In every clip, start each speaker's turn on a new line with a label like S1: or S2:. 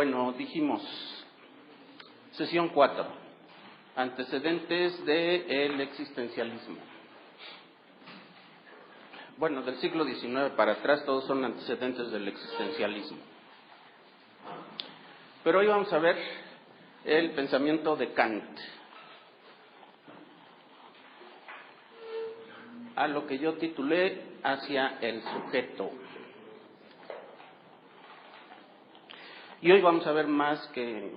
S1: Bueno, dijimos, sesión 4, antecedentes del existencialismo. Bueno, del siglo XIX para atrás todos son antecedentes del existencialismo. Pero hoy vamos a ver el pensamiento de Kant, a lo que yo titulé Hacia el sujeto. Y hoy vamos a ver más que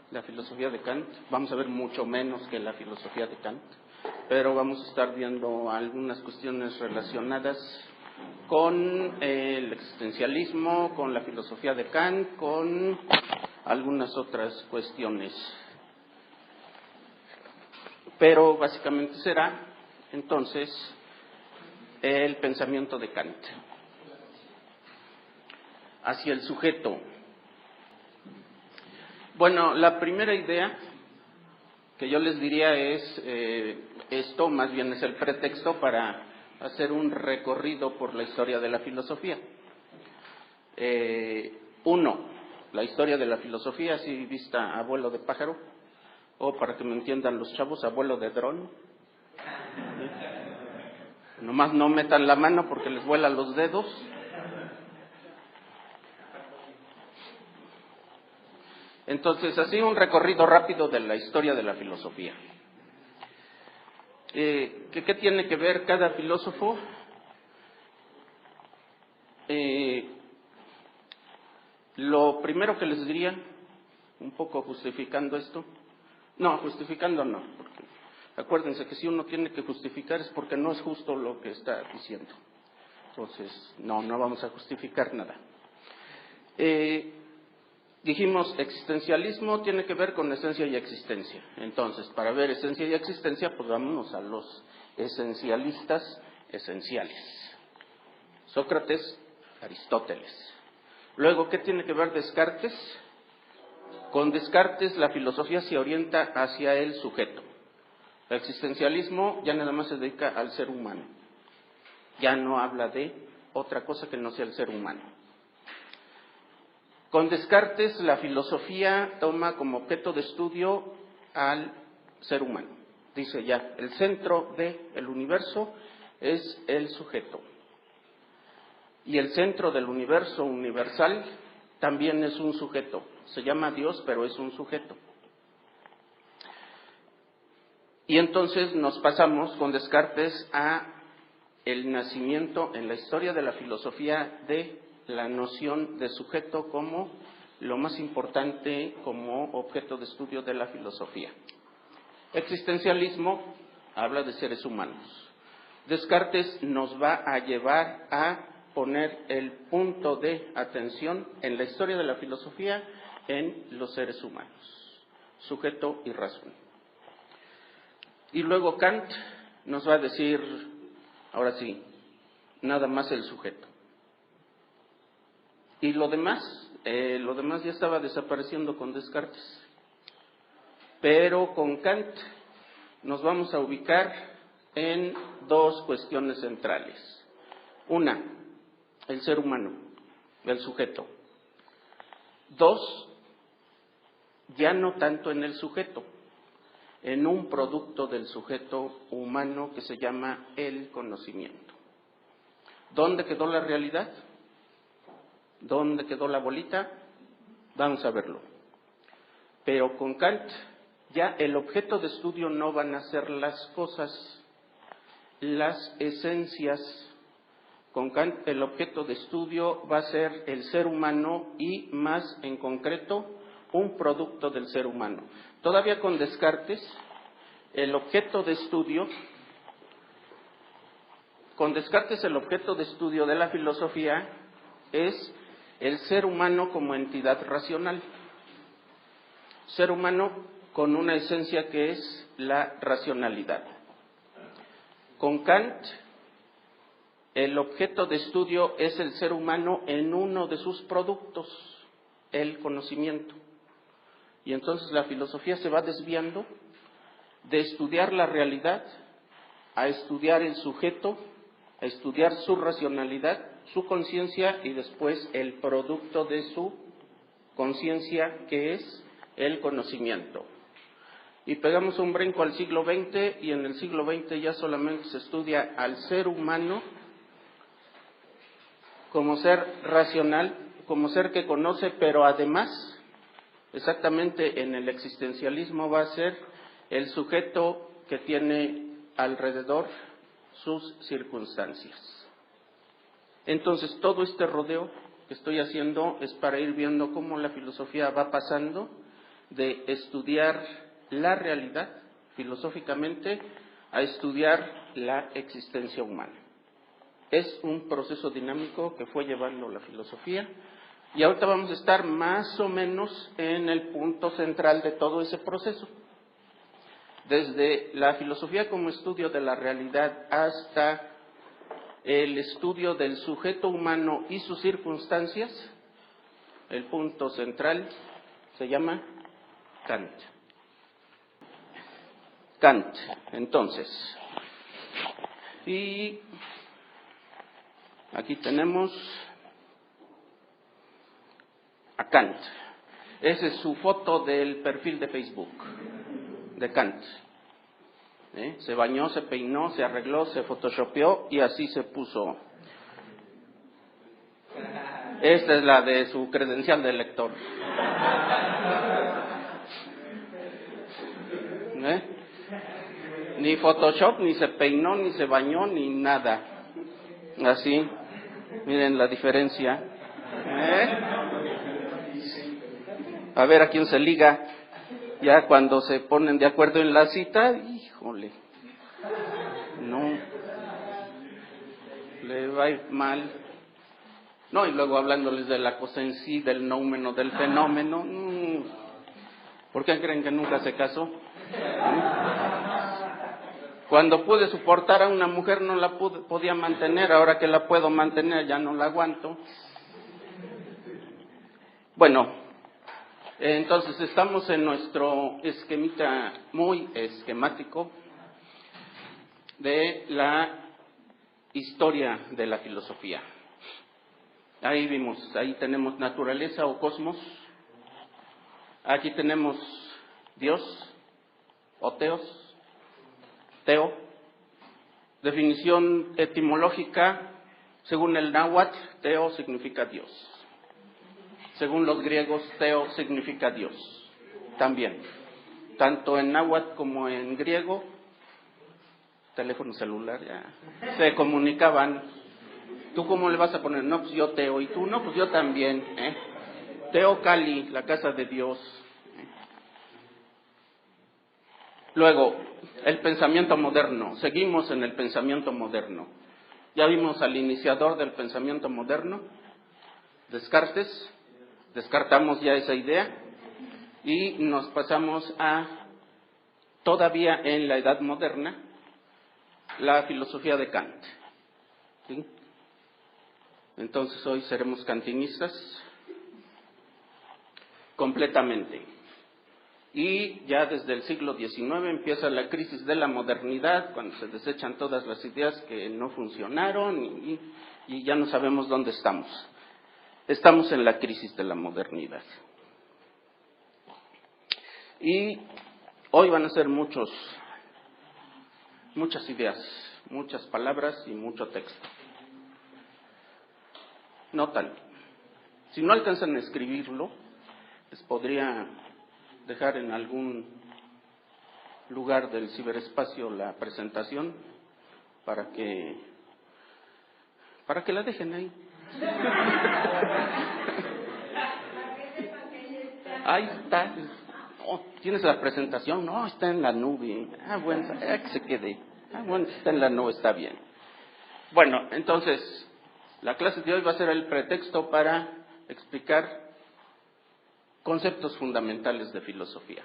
S1: la filosofía de Kant, vamos a ver mucho menos que la filosofía de Kant, pero vamos a estar viendo algunas cuestiones relacionadas con el existencialismo, con la filosofía de Kant, con algunas otras cuestiones. Pero básicamente será, entonces, el pensamiento de Kant. Hacia el sujeto. Bueno, la primera idea que yo les diría es, esto más bien es el pretexto para hacer un recorrido por la historia de la filosofía. La historia de la filosofía, así vista a vuelo de pájaro, o para que me entiendan los chavos, a vuelo de dron. Nomás no metan la mano porque les vuelan los dedos. Entonces, así un recorrido de la historia de la filosofía. ¿Qué tiene que ver cada filósofo? Lo primero que les diría, un poco justificando esto, justificando no, porque acuérdense que si uno tiene que justificar es porque no es justo lo que está diciendo. Entonces, no vamos a justificar nada. Dijimos, existencialismo tiene que ver con esencia y existencia. Entonces, para ver esencia y existencia, pues vámonos a los esencialistas esenciales. Sócrates, Aristóteles. Luego, ¿qué tiene que ver Descartes? Con Descartes la filosofía se orienta hacia el sujeto. El existencialismo ya nada más se dedica al ser humano. Ya no habla de otra cosa que no sea el ser humano. Con Descartes, la filosofía toma como objeto de estudio al ser humano. Dice ya, el centro del universo es el sujeto. Y el centro del universo universal también es un sujeto. Se llama Dios, pero es un sujeto. Y entonces nos pasamos con Descartes a el nacimiento en la historia de la filosofía de la noción de sujeto como lo más importante como objeto de estudio de la filosofía. Existencialismo habla de seres humanos. Descartes nos va a llevar a poner el punto de atención en la historia de la filosofía en los seres humanos, sujeto y razón. Y luego Kant nos va a decir, ahora sí, nada más el sujeto. Y lo demás ya estaba desapareciendo con Descartes. Pero con Kant nos vamos a ubicar en dos cuestiones centrales. Una, el ser humano, el sujeto. Dos, ya no tanto en el sujeto, en un producto del sujeto humano que se llama el conocimiento. ¿Dónde quedó la realidad? ¿Dónde quedó la bolita? Vamos a verlo. Pero con Kant ya el objeto de estudio no van a ser las cosas, las esencias. Con Kant el objeto de estudio va a ser el ser humano y más en concreto un producto del ser humano. Todavía con Descartes el objeto de estudio, de la filosofía es el ser humano como entidad racional. Ser humano con una esencia que es la racionalidad. Con Kant, el objeto de estudio es el ser humano en uno de sus productos, el conocimiento. Y entonces la filosofía se va desviando de estudiar la realidad a estudiar el sujeto, a estudiar su racionalidad, su conciencia y después el producto de su conciencia, que es el conocimiento. Y pegamos un brinco al siglo XX, y en el siglo XX ya solamente se estudia al ser humano como ser racional, como ser que conoce, pero además, exactamente en el existencialismo va a ser el sujeto que tiene alrededor sus circunstancias. Entonces, todo este rodeo que estoy haciendo es para ir viendo cómo la filosofía va pasando de estudiar la realidad filosóficamente a estudiar la existencia humana. Es un proceso dinámico que fue llevando la filosofía, y ahorita vamos a estar más o menos en el punto central de todo ese proceso. Desde la filosofía como estudio de la realidad hasta el estudio del sujeto humano y sus circunstancias, el punto central se llama Kant. Kant, entonces, y aquí tenemos a Kant. Esa es su foto del perfil de Facebook de Kant. Se bañó, se peinó, se arregló, se photoshopeó y así se puso. Esta es la de su credencial de lector. Ni Photoshop, ni se peinó, ni se bañó, ni nada. Así, miren la diferencia. A ver a quién se liga. Ya cuando se ponen de acuerdo en la cita, híjole, no, le va a ir mal. No, y luego hablándoles de la cosa en sí, del noumeno, del fenómeno. ¿Por qué creen que nunca se casó? Cuando pude soportar a una mujer no la podía mantener, ahora que la puedo mantener ya no la aguanto. Bueno, entonces estamos en nuestro esquemita muy esquemático de la historia de la filosofía. Ahí vimos, ahí tenemos naturaleza o cosmos, aquí tenemos Dios o teos, teo, definición etimológica, según el náhuatl, teo significa Dios. Según los griegos, teo significa Dios, también. Tanto en náhuatl como en griego, teléfono celular, ya se comunicaban. ¿Tú cómo le vas a poner? No, pues yo teo, y tú, no, pues yo también. Teo Cali, la casa de Dios. Luego, el pensamiento moderno. Seguimos en el pensamiento moderno. Ya vimos al iniciador del pensamiento moderno, Descartes. Descartamos ya esa idea y nos pasamos a, todavía en la edad moderna, la filosofía de Kant. ¿Sí? Entonces hoy seremos kantinistas completamente. Y ya desde el siglo XIX empieza la crisis de la modernidad, cuando se desechan todas las ideas que no funcionaron y ya no sabemos dónde estamos. Estamos en la crisis de la modernidad. Y hoy van a ser muchas ideas, muchas palabras y mucho texto. Notan, si no alcanzan a escribirlo, les podría dejar en algún lugar del ciberespacio la presentación para que la dejen ahí. Ahí está. Oh, ¿tienes la presentación? No, está en la nube. Bueno, que se quede. Bueno, está en la nube, está bien. Bueno, entonces, la clase de hoy va a ser el pretexto para explicar conceptos fundamentales de filosofía.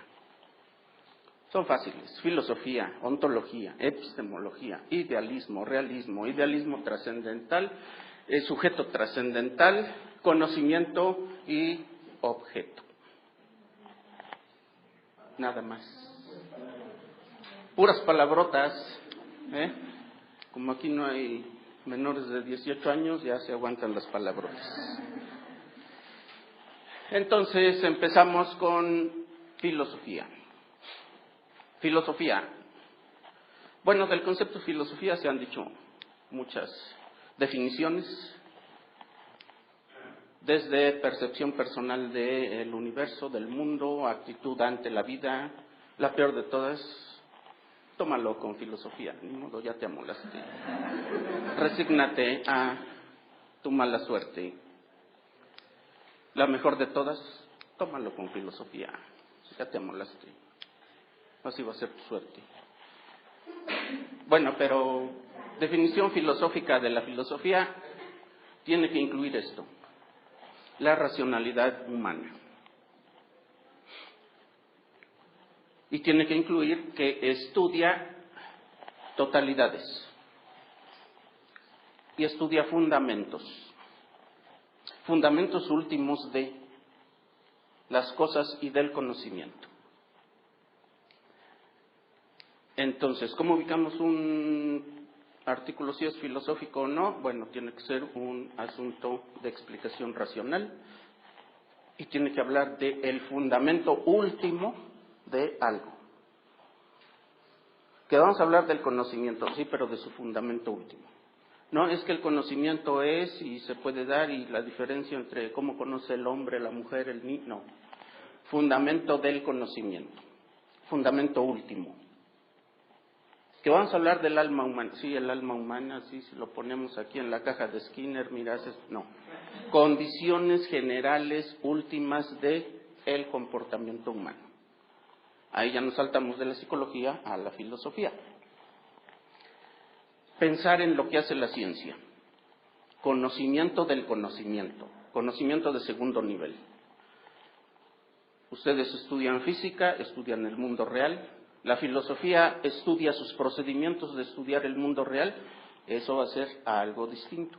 S1: Son fáciles: filosofía, ontología, epistemología, idealismo, realismo, idealismo trascendental, sujeto trascendental, conocimiento y objeto. Nada más. Puras palabrotas, Como aquí no hay menores de 18 años, ya se aguantan las palabrotas. Entonces empezamos con filosofía. Filosofía. Bueno, del concepto filosofía se han dicho muchas definiciones, desde percepción personal del universo, del mundo, actitud ante la vida, la peor de todas, tómalo con filosofía, ni modo, ya te amolaste. Resígnate a tu mala suerte. La mejor de todas, tómalo con filosofía, ya te amolaste. Así va a ser tu suerte. Bueno, pero definición filosófica de la filosofía tiene que incluir esto: la racionalidad humana. Y tiene que incluir que estudia totalidades y estudia fundamentos últimos de las cosas y del conocimiento. Entonces, ¿cómo ubicamos un artículo si es filosófico o no? Bueno, tiene que ser un asunto de explicación racional y tiene que hablar del fundamento último de algo. Que vamos a hablar del conocimiento, sí, pero de su fundamento último. No es que el conocimiento es y se puede dar, y la diferencia entre cómo conoce el hombre, la mujer, el niño, no. Fundamento del conocimiento, fundamento último. Que vamos a hablar del alma humana. Sí, el alma humana, sí, si lo ponemos aquí en la caja de Skinner, mirás, no. Condiciones generales últimas de el comportamiento humano. Ahí ya nos saltamos de la psicología a la filosofía. Pensar en lo que hace la ciencia. Conocimiento del conocimiento. Conocimiento de segundo nivel. Ustedes estudian física, estudian el mundo real. La filosofía estudia sus procedimientos de estudiar el mundo real. Eso va a ser algo distinto.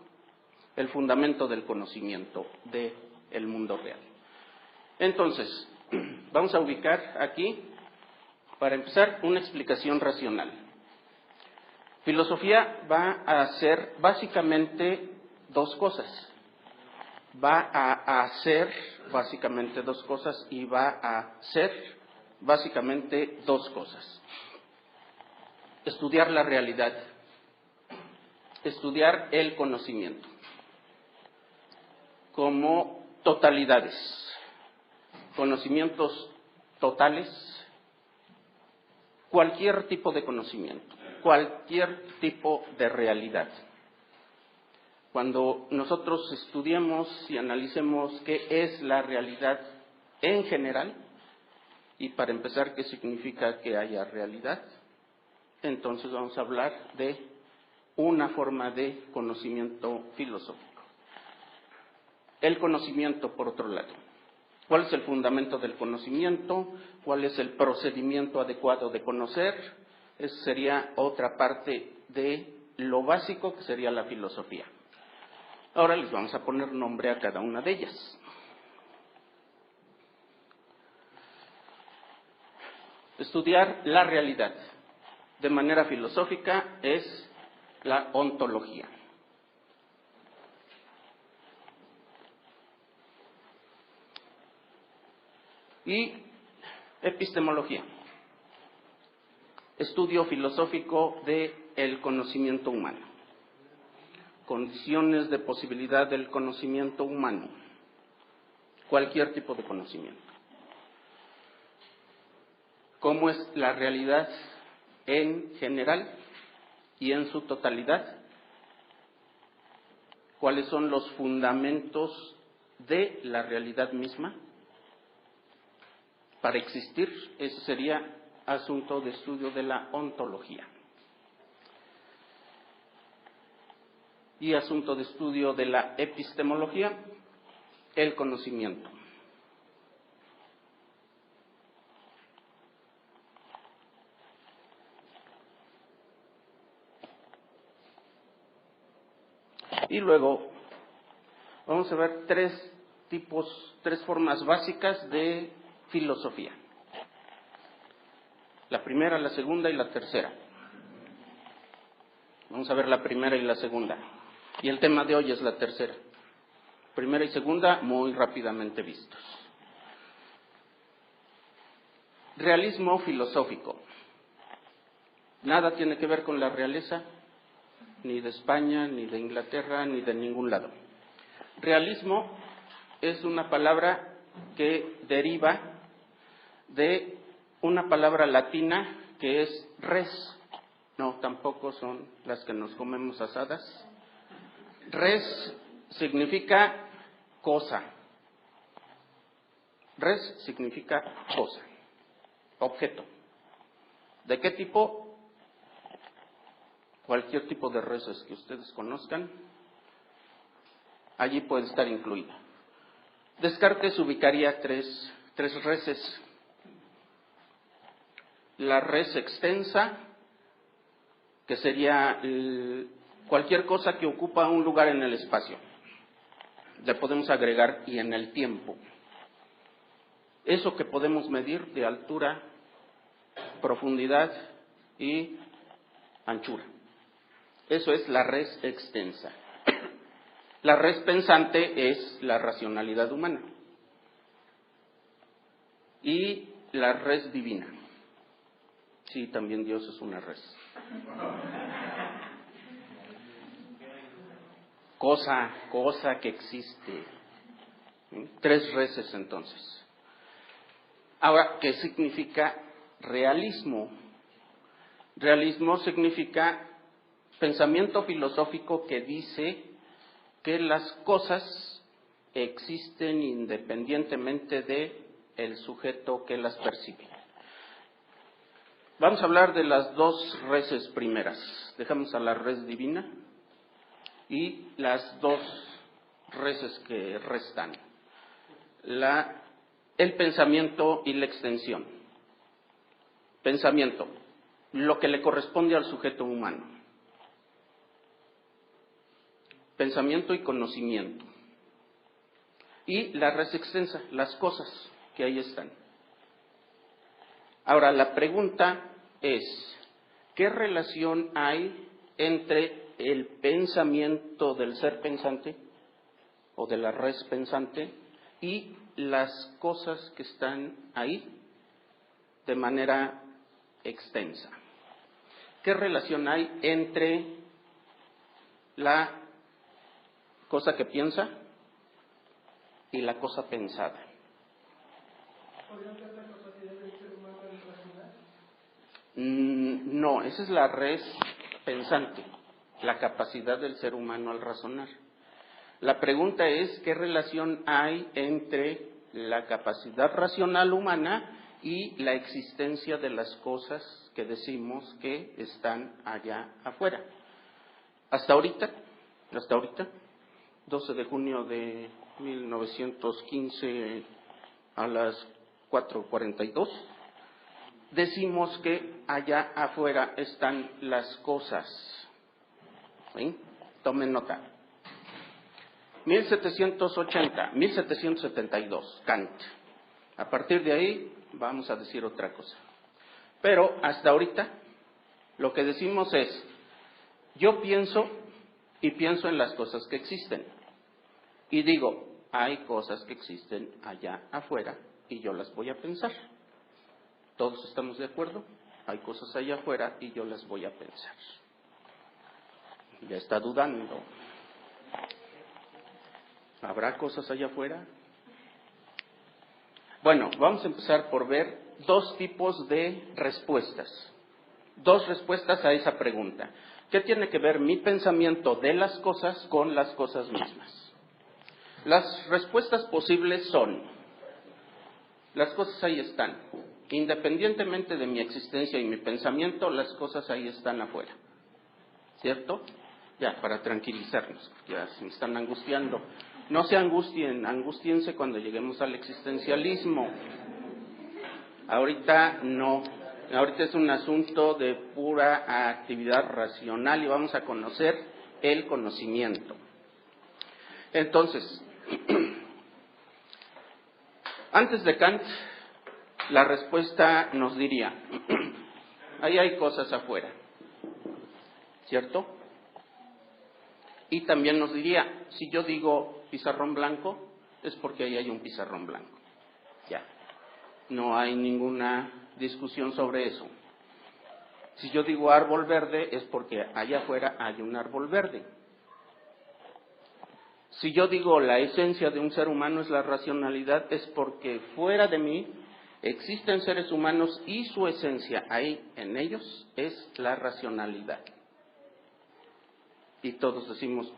S1: El fundamento del conocimiento del mundo real. Entonces, vamos a ubicar aquí, para empezar, una explicación racional. Filosofía va a hacer básicamente dos cosas. Va a hacer básicamente dos cosas y va a ser básicamente dos cosas. Estudiar la realidad, estudiar el conocimiento como totalidades, conocimientos totales, cualquier tipo de conocimiento, cualquier tipo de realidad. Cuando nosotros estudiemos y analicemos qué es la realidad en general, y para empezar, qué significa que haya realidad, entonces vamos a hablar de una forma de conocimiento filosófico. El conocimiento, por otro lado. ¿Cuál es el fundamento del conocimiento? ¿Cuál es el procedimiento adecuado de conocer? Esa sería otra parte de lo básico que sería la filosofía. Ahora les vamos a poner nombre a cada una de ellas. Estudiar la realidad de manera filosófica es la ontología. Y epistemología, estudio filosófico del conocimiento humano, condiciones de posibilidad del conocimiento humano, cualquier tipo de conocimiento. ¿Cómo es la realidad en general y en su totalidad? ¿Cuáles son los fundamentos de la realidad misma para existir? Ese sería asunto de estudio de la ontología. Y asunto de estudio de la epistemología, el conocimiento. Y luego vamos a ver tres formas básicas de filosofía. La primera, la segunda y la tercera. Vamos a ver la primera y la segunda. Y el tema de hoy es la tercera. Primera y segunda, muy rápidamente vistos. Realismo filosófico. Nada tiene que ver con la realeza, ni de España, ni de Inglaterra, ni de ningún lado. Realismo es una palabra que deriva de una palabra latina que es res. No, tampoco son las que nos comemos asadas. Res significa cosa. Res significa cosa, objeto. ¿De qué tipo? Cualquier tipo de reses que ustedes conozcan, allí puede estar incluida. Descartes ubicaría tres reses. La res extensa, que sería cualquier cosa que ocupa un lugar en el espacio. Le podemos agregar y en el tiempo. Eso que podemos medir de altura, profundidad y anchura. Eso es la res extensa. La res pensante es la racionalidad humana. Y la res divina. Sí, también Dios es una res. Cosa que existe. Tres reses entonces. Ahora, ¿qué significa realismo? Realismo significa pensamiento filosófico que dice que las cosas existen independientemente de el sujeto que las percibe. Vamos a hablar de las dos reses primeras. Dejamos a la res divina y las dos reses que restan. El pensamiento y la extensión. Pensamiento, lo que le corresponde al sujeto humano. Pensamiento y conocimiento. Y la res extensa, las cosas que ahí están. Ahora, la pregunta es, ¿qué relación hay entre el pensamiento del ser pensante o de la res pensante y las cosas que están ahí de manera extensa? ¿Qué relación hay entre la cosa que piensa y la cosa pensada?
S2: ¿Podría ser la capacidad del ser humano de razonar?
S1: No, esa es la res pensante, la capacidad del ser humano al razonar. La pregunta es, ¿qué relación hay entre la capacidad racional humana y la existencia de las cosas que decimos que están allá afuera? Hasta ahorita, 12 de junio de 1915 a las 4:42, decimos que allá afuera están las cosas. ¿Sí? Tomen nota. 1772, Kant. A partir de ahí vamos a decir otra cosa. Pero hasta ahorita lo que decimos es, yo pienso y pienso en las cosas que existen. Y digo, hay cosas que existen allá afuera y yo las voy a pensar. ¿Todos estamos de acuerdo? Hay cosas allá afuera y yo las voy a pensar. Ya está dudando. ¿Habrá cosas allá afuera? Bueno, vamos a empezar por ver dos tipos de respuestas. Dos respuestas a esa pregunta. ¿Qué tiene que ver mi pensamiento de las cosas con las cosas mismas? Las respuestas posibles son, las cosas ahí están. Independientemente de mi existencia y mi pensamiento, las cosas ahí están afuera. ¿Cierto? Ya, para tranquilizarnos, porque ya se me están angustiando. No se angustien, angústiense cuando lleguemos al existencialismo. Ahorita no, ahorita es un asunto de pura actividad racional y vamos a conocer el conocimiento. Entonces, antes de Kant, la respuesta nos diría, ahí hay cosas afuera, ¿cierto? Y también nos diría, si yo digo pizarrón blanco, es porque ahí hay un pizarrón blanco. Ya, no hay ninguna discusión sobre eso. Si yo digo árbol verde, es porque allá afuera hay un árbol verde. Si yo digo la esencia de un ser humano es la racionalidad, es porque fuera de mí existen seres humanos y su esencia ahí en ellos es la racionalidad. Y todos decimos,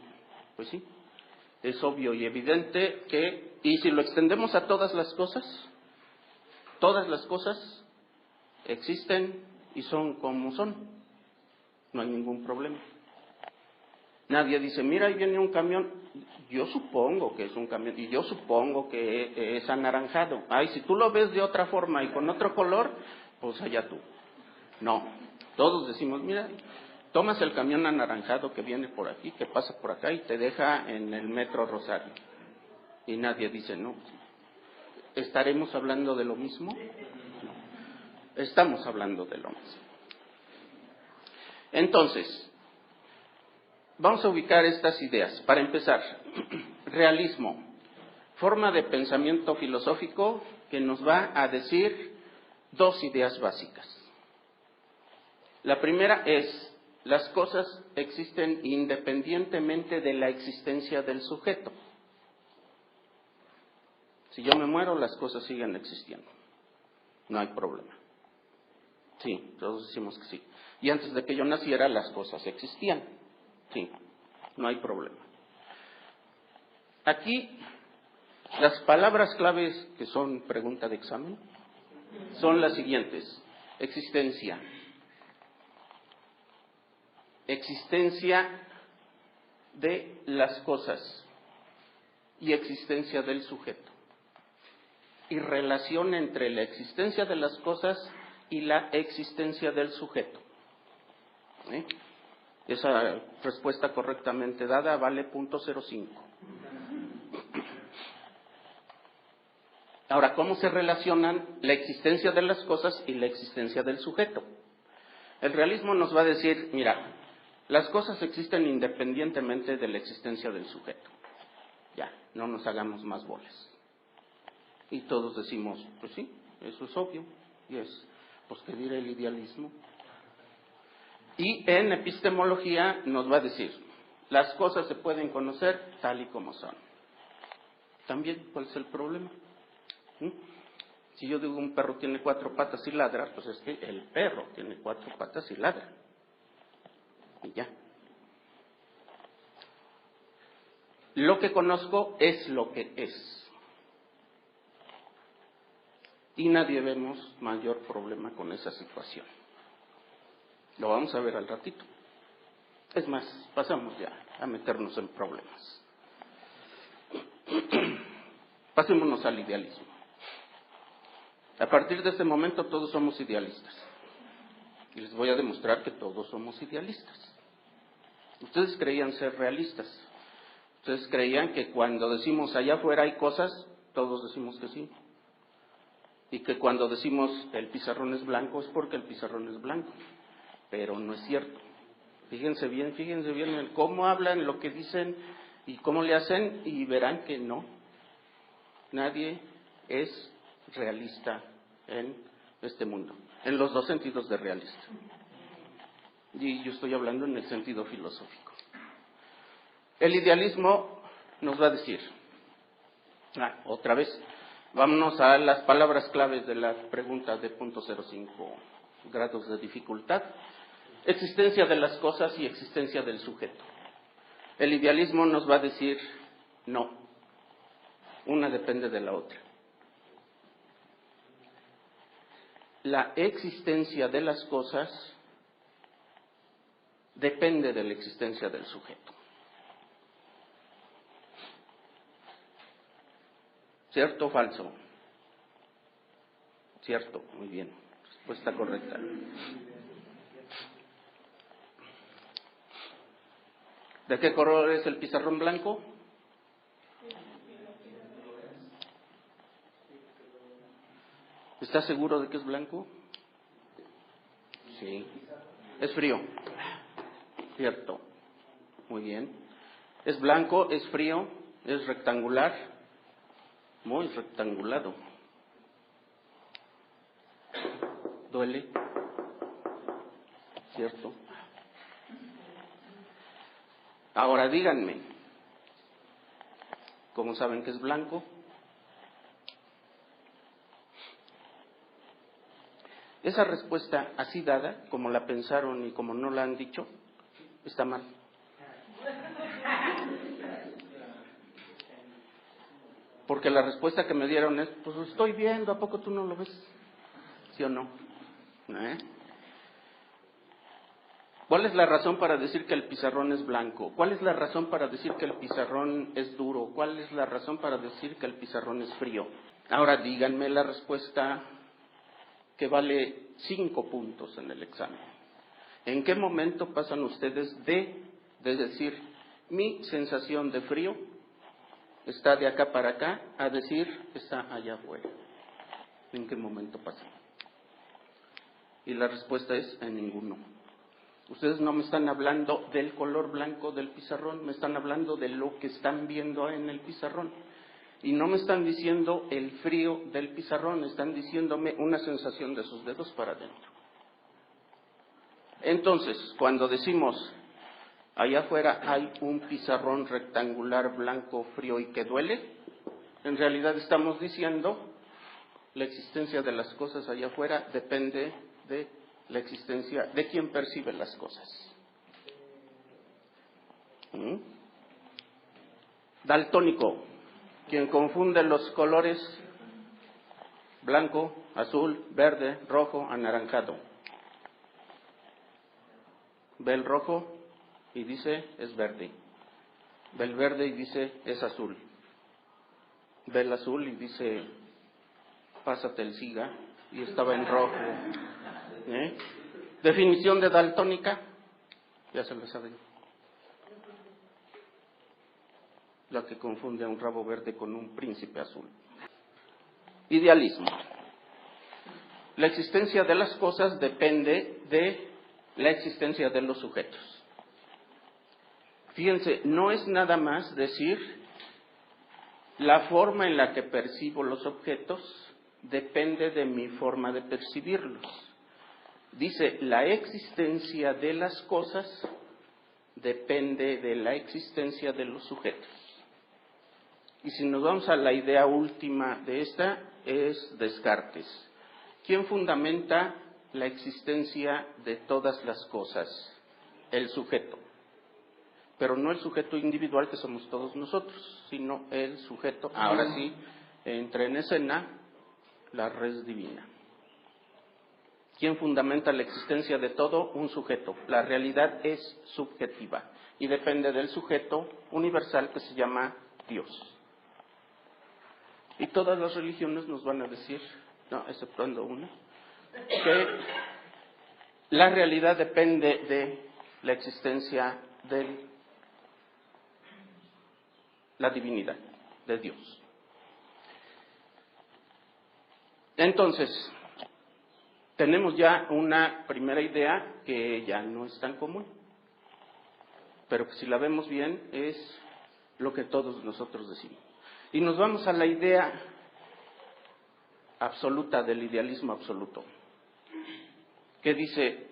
S1: pues sí, es obvio y evidente que, y si lo extendemos a todas las cosas existen y son como son, no hay ningún problema. Nadie dice, mira, ahí viene un camión, yo supongo que es un camión, y yo supongo que es anaranjado. Ay, si tú lo ves de otra forma y con otro color, pues allá tú. No, todos decimos, mira, tomas el camión anaranjado que viene por aquí, que pasa por acá y te deja en el metro Rosario. Y nadie dice, no, ¿estaremos hablando de lo mismo? No, estamos hablando de lo mismo. Entonces, vamos a ubicar estas ideas. Para empezar, realismo, forma de pensamiento filosófico que nos va a decir dos ideas básicas. La primera es, las cosas existen independientemente de la existencia del sujeto. Si yo me muero, las cosas siguen existiendo. No hay problema. Sí, todos decimos que sí. Y antes de que yo naciera, las cosas existían. Sí, no hay problema. Aquí, las palabras claves que son pregunta de examen son las siguientes. Existencia. Existencia de las cosas y existencia del sujeto. Y relación entre la existencia de las cosas y la existencia del sujeto. Esa respuesta correctamente dada vale .05. Ahora, ¿cómo se relacionan la existencia de las cosas y la existencia del sujeto? El realismo nos va a decir, mira, las cosas existen independientemente de la existencia del sujeto. Ya, no nos hagamos más bolas. Y todos decimos, pues sí, eso es obvio. Y es, pues, ¿qué dirá el idealismo? Y en epistemología nos va a decir, las cosas se pueden conocer tal y como son. También, ¿cuál es el problema? Si yo digo un perro tiene 4 patas y ladra, pues es que el perro tiene 4 patas y ladra. Y ya. Lo que conozco es lo que es. Y nadie vemos mayor problema con esa situación. Lo vamos a ver al ratito. Es más, pasamos ya a meternos en problemas. Pasémonos al idealismo. A partir de este momento todos somos idealistas. Y les voy a demostrar que todos somos idealistas. Ustedes creían ser realistas. Ustedes creían que cuando decimos allá afuera hay cosas, todos decimos que sí. Y que cuando decimos el pizarrón es blanco es porque el pizarrón es blanco. Pero no es cierto. Fíjense bien en cómo hablan, lo que dicen y cómo le hacen y verán que no. Nadie es realista en este mundo, en los dos sentidos de realista. Y yo estoy hablando en el sentido filosófico. El idealismo nos va a decir, otra vez, vámonos a las palabras claves de las preguntas de .05 grados de dificultad. Existencia de las cosas y existencia del sujeto. El idealismo nos va a decir, no, una depende de la otra. La existencia de las cosas depende de la existencia del sujeto. ¿Cierto o falso? Cierto, muy bien. Respuesta correcta. ¿De qué color es el pizarrón blanco? ¿Estás seguro de que es blanco? Sí. ¿Es frío? Cierto. Muy bien. Es blanco, es frío, es rectangular, muy rectangulado. Duele, ¿cierto? Ahora díganme, ¿cómo saben que es blanco? Esa respuesta así dada, como la pensaron y como no la han dicho, está mal. Porque la respuesta que me dieron es, pues lo estoy viendo, ¿a poco tú no lo ves? ¿Sí o no? ¿Cuál es la razón para decir que el pizarrón es blanco? ¿Cuál es la razón para decir que el pizarrón es duro? ¿Cuál es la razón para decir que el pizarrón es frío? Ahora díganme la respuesta que vale 5 puntos en el examen. ¿En qué momento pasan ustedes de decir mi sensación de frío está de acá para acá a decir está allá afuera? ¿En qué momento pasa? Y la respuesta es en ninguno. Ustedes no me están hablando del color blanco del pizarrón, me están hablando de lo que están viendo en el pizarrón. Y no me están diciendo el frío del pizarrón, están diciéndome una sensación de sus dedos para adentro. Entonces, cuando decimos allá afuera hay un pizarrón rectangular blanco frío y que duele, en realidad estamos diciendo la existencia de las cosas allá afuera depende de la existencia de quien percibe las cosas. Daltónico, quien confunde los colores blanco, azul, verde, rojo, anaranjado. Ve el rojo y dice es verde. Ve el verde y dice es azul. Ve el azul y dice pásate el siga y estaba en rojo. Definición de daltónica, ya se lo saben. La que confunde a un rabo verde con un príncipe azul. Idealismo. La existencia de las cosas depende de la existencia de los sujetos. Fíjense, no es nada más decir la forma en la que percibo los objetos depende de mi forma de percibirlos. Dice, la existencia de las cosas depende de la existencia de los sujetos. Y si nos vamos a la idea última de esta, es Descartes. ¿Quién fundamenta la existencia de todas las cosas? El sujeto. Pero no el sujeto individual que somos todos nosotros, sino el sujeto, ahora sí, entra en escena la res divina. ¿Quién fundamenta la existencia de todo? Un sujeto. La realidad es subjetiva y depende del sujeto universal que se llama Dios. Y todas las religiones nos van a decir, no, exceptuando una, que la realidad depende de la existencia de la divinidad, de Dios. Entonces, tenemos ya una primera idea que ya no es tan común, pero que si la vemos bien es lo que todos nosotros decimos. Y nos vamos a la idea absoluta del idealismo absoluto, que dice,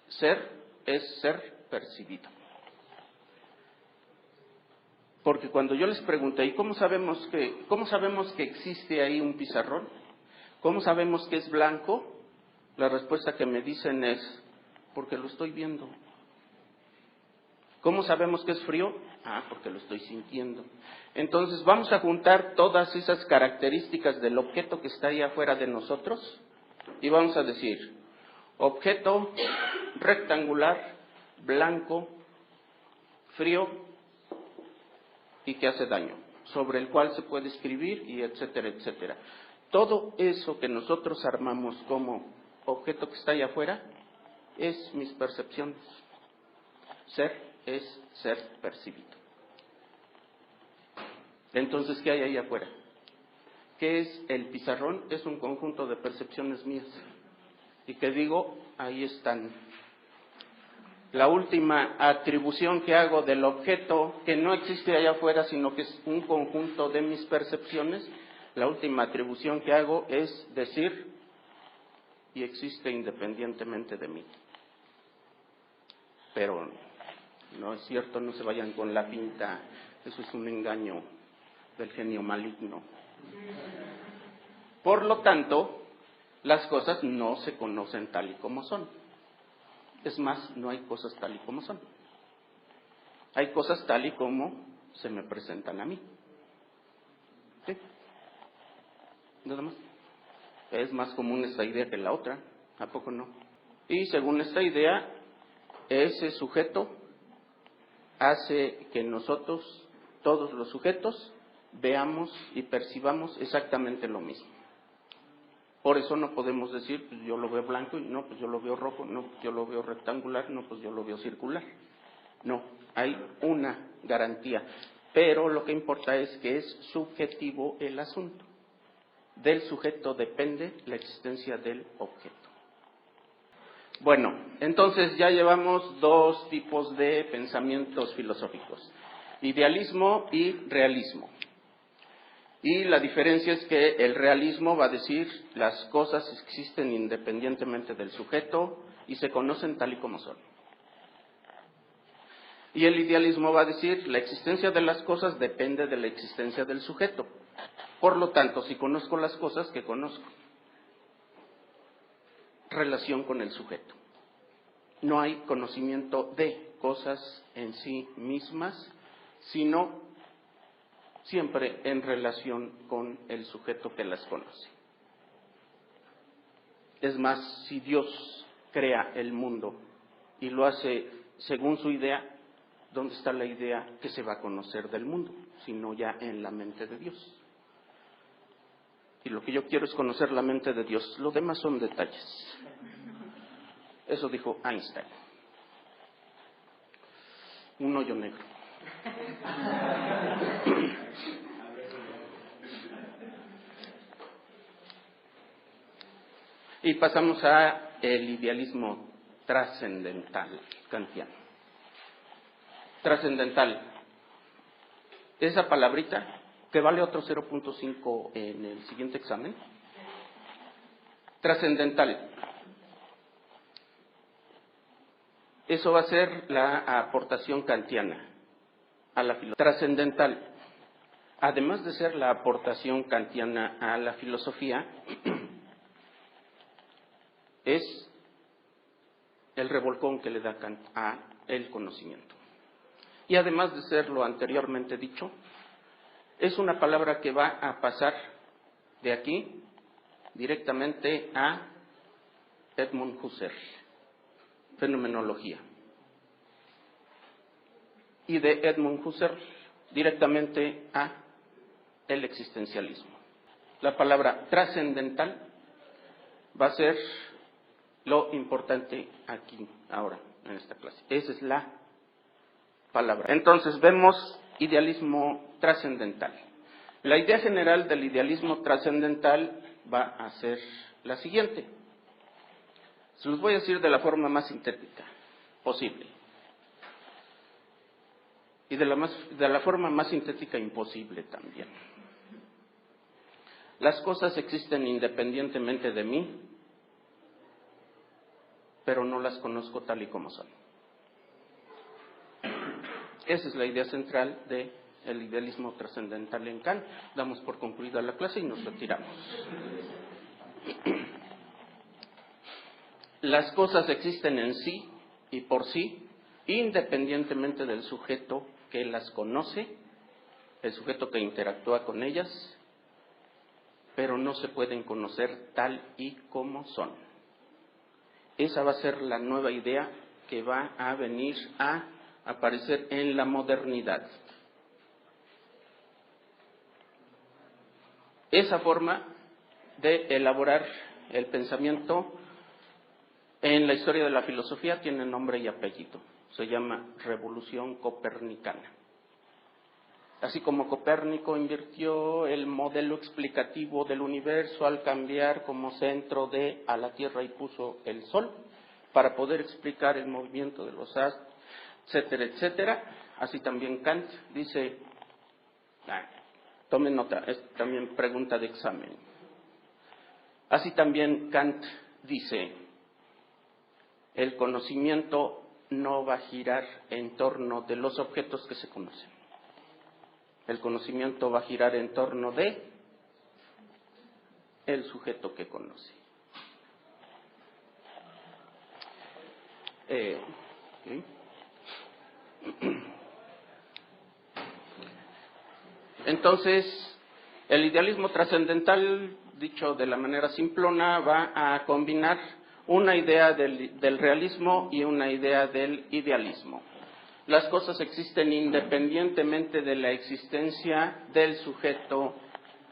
S1: ser es ser percibido. Porque cuando yo les pregunté, ¿y cómo sabemos que existe ahí un pizarrón? ¿Cómo sabemos que es blanco? La respuesta que me dicen es, porque lo estoy viendo. ¿Cómo sabemos que es frío? Porque lo estoy sintiendo. Entonces vamos a juntar todas esas características del objeto que está ahí afuera de nosotros y vamos a decir, objeto rectangular, blanco, frío y que hace daño, sobre el cual se puede escribir y etcétera, etcétera. Todo eso que nosotros armamos como objeto que está ahí afuera es mis percepciones. Ser es ser percibido. Entonces, ¿qué hay ahí afuera? ¿Qué es el pizarrón? Es un conjunto de percepciones mías. Y que digo, ahí están. La última atribución que hago del objeto, que no existe allá afuera, sino que es un conjunto de mis percepciones, la última atribución que hago es decir, y existe independientemente de mí. Pero no es cierto, no se vayan con la pinta, eso es un engaño del genio maligno. Por lo tanto, las cosas no se conocen tal y como son. Es más, no hay cosas tal y como son. Hay cosas tal y como se me presentan a mí. ¿Sí? Nada más. Es más común esta idea que la otra, ¿a poco no? Y según esta idea, ese sujeto hace que nosotros, todos los sujetos, veamos y percibamos exactamente lo mismo. Por eso no podemos decir, pues yo lo veo blanco, y no, pues yo lo veo rojo, no, pues yo lo veo rectangular, no, pues yo lo veo circular. No, hay una garantía. Pero lo que importa es que es subjetivo el asunto. Del sujeto depende la existencia del objeto. Bueno, entonces ya llevamos dos tipos de pensamientos filosóficos, idealismo y realismo. Y la diferencia es que el realismo va a decir las cosas existen independientemente del sujeto y se conocen tal y como son. Y el idealismo va a decir la existencia de las cosas depende de la existencia del sujeto. Por lo tanto, si conozco las cosas, ¿qué conozco? Relación con el sujeto. No hay conocimiento de cosas en sí mismas, sino siempre en relación con el sujeto que las conoce. Es más, si Dios crea el mundo y lo hace según su idea, ¿dónde está la idea que se va a conocer del mundo? Sino ya en la mente de Dios. Y lo que yo quiero es conocer la mente de Dios. Lo demás son detalles. Eso dijo Einstein. Un hoyo negro. Y pasamos a el idealismo trascendental kantiano. Trascendental. Esa palabrita que vale otro 0.5 en el siguiente examen. Trascendental. Eso va a ser la aportación kantiana a la filosofía. Trascendental. Además de ser la aportación kantiana a la filosofía, es el revolcón que le da Kant a el conocimiento. Y además de ser lo anteriormente dicho, es una palabra que va a pasar de aquí directamente a Edmund Husserl, fenomenología. Y de Edmund Husserl directamente a el existencialismo. La palabra trascendental va a ser lo importante aquí, ahora, en esta clase. Esa es la palabra. Entonces vemos idealismo trascendental. La idea general del idealismo trascendental va a ser la siguiente. Se los voy a decir de la forma más sintética posible. Y de la forma más sintética imposible también. Las cosas existen independientemente de mí, pero no las conozco tal y como son. Esa es la idea central del idealismo trascendental en Kant. Damos por concluida la clase y nos retiramos. Las cosas existen en sí y por sí, independientemente del sujeto que las conoce, el sujeto que interactúa con ellas, pero no se pueden conocer tal y como son. Esa va a ser la nueva idea que va a venir a aparecer en la modernidad. Esa forma de elaborar el pensamiento en la historia de la filosofía tiene nombre y apellido. Se llama Revolución Copernicana. Así como Copérnico invirtió el modelo explicativo del universo al cambiar como centro a la Tierra y puso el Sol, para poder explicar el movimiento de los astros, etcétera, etcétera. Así también Kant dice, tomen nota, es también pregunta de examen. Así también Kant dice, el conocimiento no va a girar en torno de los objetos que se conocen. El conocimiento va a girar en torno de el sujeto que conoce. ¿Sí? Entonces, el idealismo trascendental, dicho de la manera simplona, va a combinar una idea del realismo y una idea del idealismo. Las cosas existen independientemente de la existencia del sujeto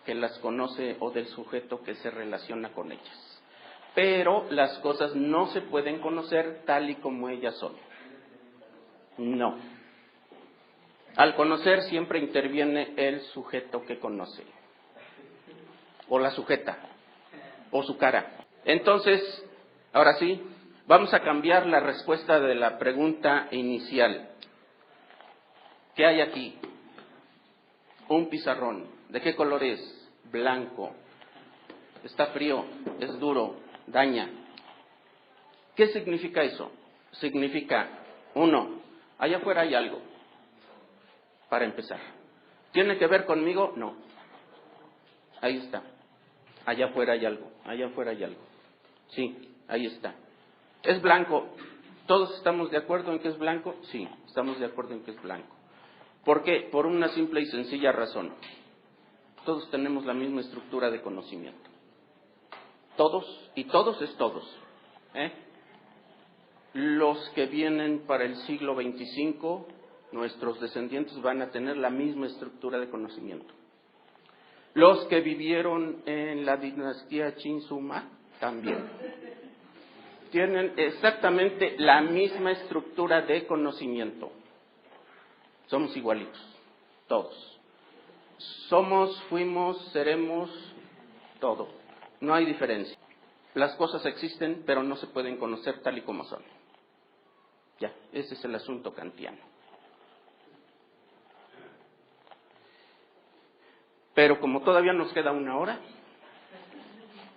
S1: que las conoce o del sujeto que se relaciona con ellas. Pero las cosas no se pueden conocer tal y como ellas son. No. Al conocer siempre interviene el sujeto que conoce, o la sujeta, o su cara. Entonces, ahora sí, vamos a cambiar la respuesta de la pregunta inicial. ¿Qué hay aquí? Un pizarrón. ¿De qué color es? Blanco. Está frío, es duro, daña. ¿Qué significa eso? Significa, 1, allá afuera hay algo, para empezar. ¿Tiene que ver conmigo? No. Ahí está. Allá afuera hay algo, allá afuera hay algo. Sí, ahí está. Es blanco. ¿Todos estamos de acuerdo en que es blanco? Sí, estamos de acuerdo en que es blanco. ¿Por qué? Por una simple y sencilla razón. Todos tenemos la misma estructura de conocimiento. Todos, y todos es todos. Los que vienen para el siglo 25, nuestros descendientes van a tener la misma estructura de conocimiento. Los que vivieron en la dinastía Chinsuma también tienen exactamente la misma estructura de conocimiento. Somos igualitos, todos. Somos, fuimos, seremos, todo. No hay diferencia. Las cosas existen, pero no se pueden conocer tal y como son. Ya, ese es el asunto kantiano. Pero como todavía nos queda 1 hora,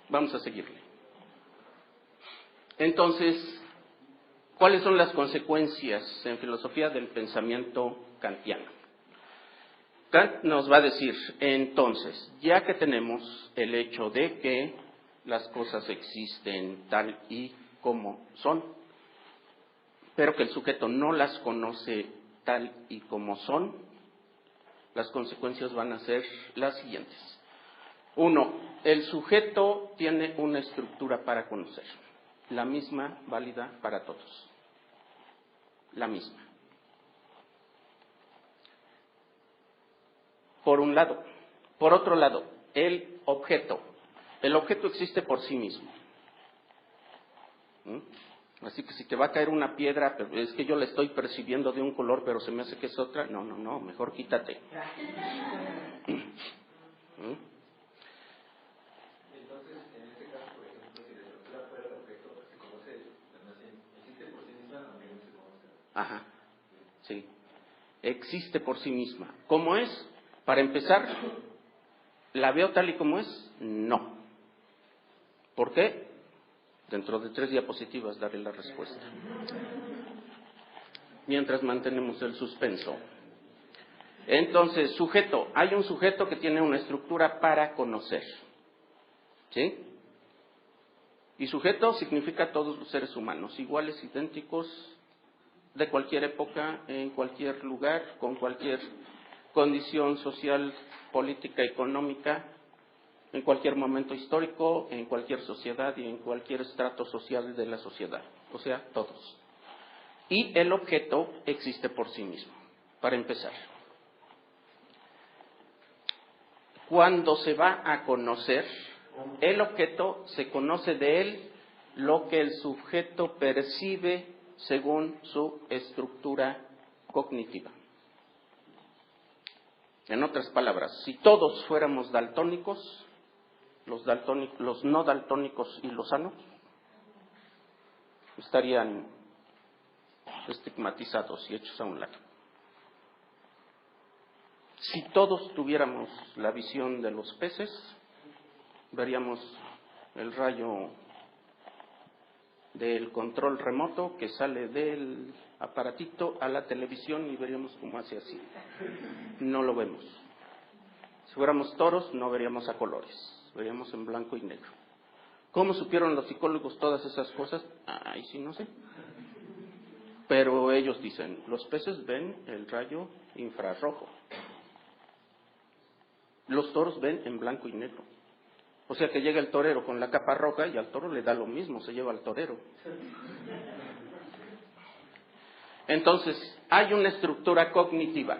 S1: vamos a seguirle. Entonces, ¿cuáles son las consecuencias en filosofía del pensamiento kantiano? Kant nos va a decir, entonces, ya que tenemos el hecho de que las cosas existen tal y como son, pero que el sujeto no las conoce tal y como son, las consecuencias van a ser las siguientes. 1, el sujeto tiene una estructura para conocer, la misma válida para todos, la misma. Por un lado. Por otro lado, el objeto existe por sí mismo. Así que si te va a caer una piedra, pero es que yo la estoy percibiendo de un color, pero se me hace que es otra, no, mejor quítate.
S3: Entonces, en este caso, por ejemplo, si la estructura fuera el objeto, se conoce, existe por sí misma, aunque no se conoce.
S1: Ajá, sí. Existe por sí misma. ¿Cómo es? Para empezar, ¿la veo tal y como es? No. ¿Por qué? Dentro de 3 diapositivas daré la respuesta. Mientras mantenemos el suspenso. Entonces, sujeto. Hay un sujeto que tiene una estructura para conocer. ¿Sí? Y sujeto significa todos los seres humanos, iguales, idénticos, de cualquier época, en cualquier lugar, con cualquier condición social, política, económica, en cualquier momento histórico, en cualquier sociedad y en cualquier estrato social de la sociedad. O sea, todos. Y el objeto existe por sí mismo, para empezar. Cuando se va a conocer, el objeto se conoce de él lo que el sujeto percibe según su estructura cognitiva. En otras palabras, si todos fuéramos daltónicos, los no daltónicos y los sanos, estarían estigmatizados y hechos a un lado. Si todos tuviéramos la visión de los peces, veríamos el rayo del control remoto que sale del aparatito a la televisión y veríamos cómo hace así. No lo vemos. Si fuéramos toros, no veríamos a colores, veríamos en blanco y negro. ¿Cómo supieron los psicólogos todas esas cosas? Ay, sí, no sé. Pero ellos dicen, los peces ven el rayo infrarrojo. Los toros ven en blanco y negro. O sea que llega el torero con la capa roja y al toro le da lo mismo, se lleva al torero. Entonces, hay una estructura cognitiva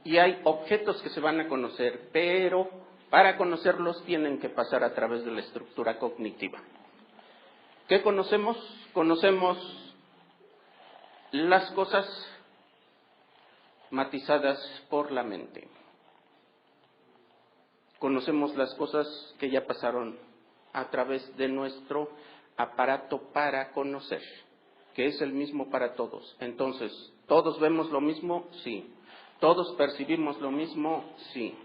S1: y hay objetos que se van a conocer, pero para conocerlos tienen que pasar a través de la estructura cognitiva. ¿Qué conocemos? Conocemos las cosas matizadas por la mente. Conocemos las cosas que ya pasaron a través de nuestro aparato para conocer, que es el mismo para todos. Entonces, ¿todos vemos lo mismo? Sí. ¿Todos percibimos lo mismo? Sí.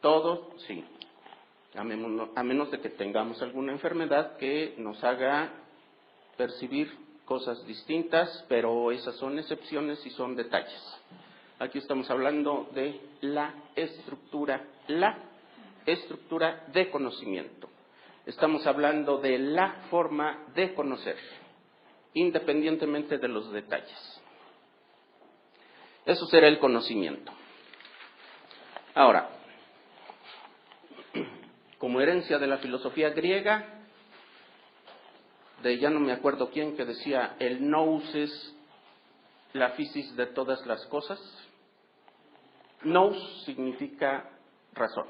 S1: ¿Todos? Sí. A menos de que tengamos alguna enfermedad que nos haga percibir cosas distintas, pero esas son excepciones y son detalles. Aquí estamos hablando de la estructura de conocimiento. Estamos hablando de la forma de conocer, independientemente de los detalles. Eso será el conocimiento. Ahora, como herencia de la filosofía griega, de ya no me acuerdo quién, que decía, el nous es la physis de todas las cosas. Nous significa razón.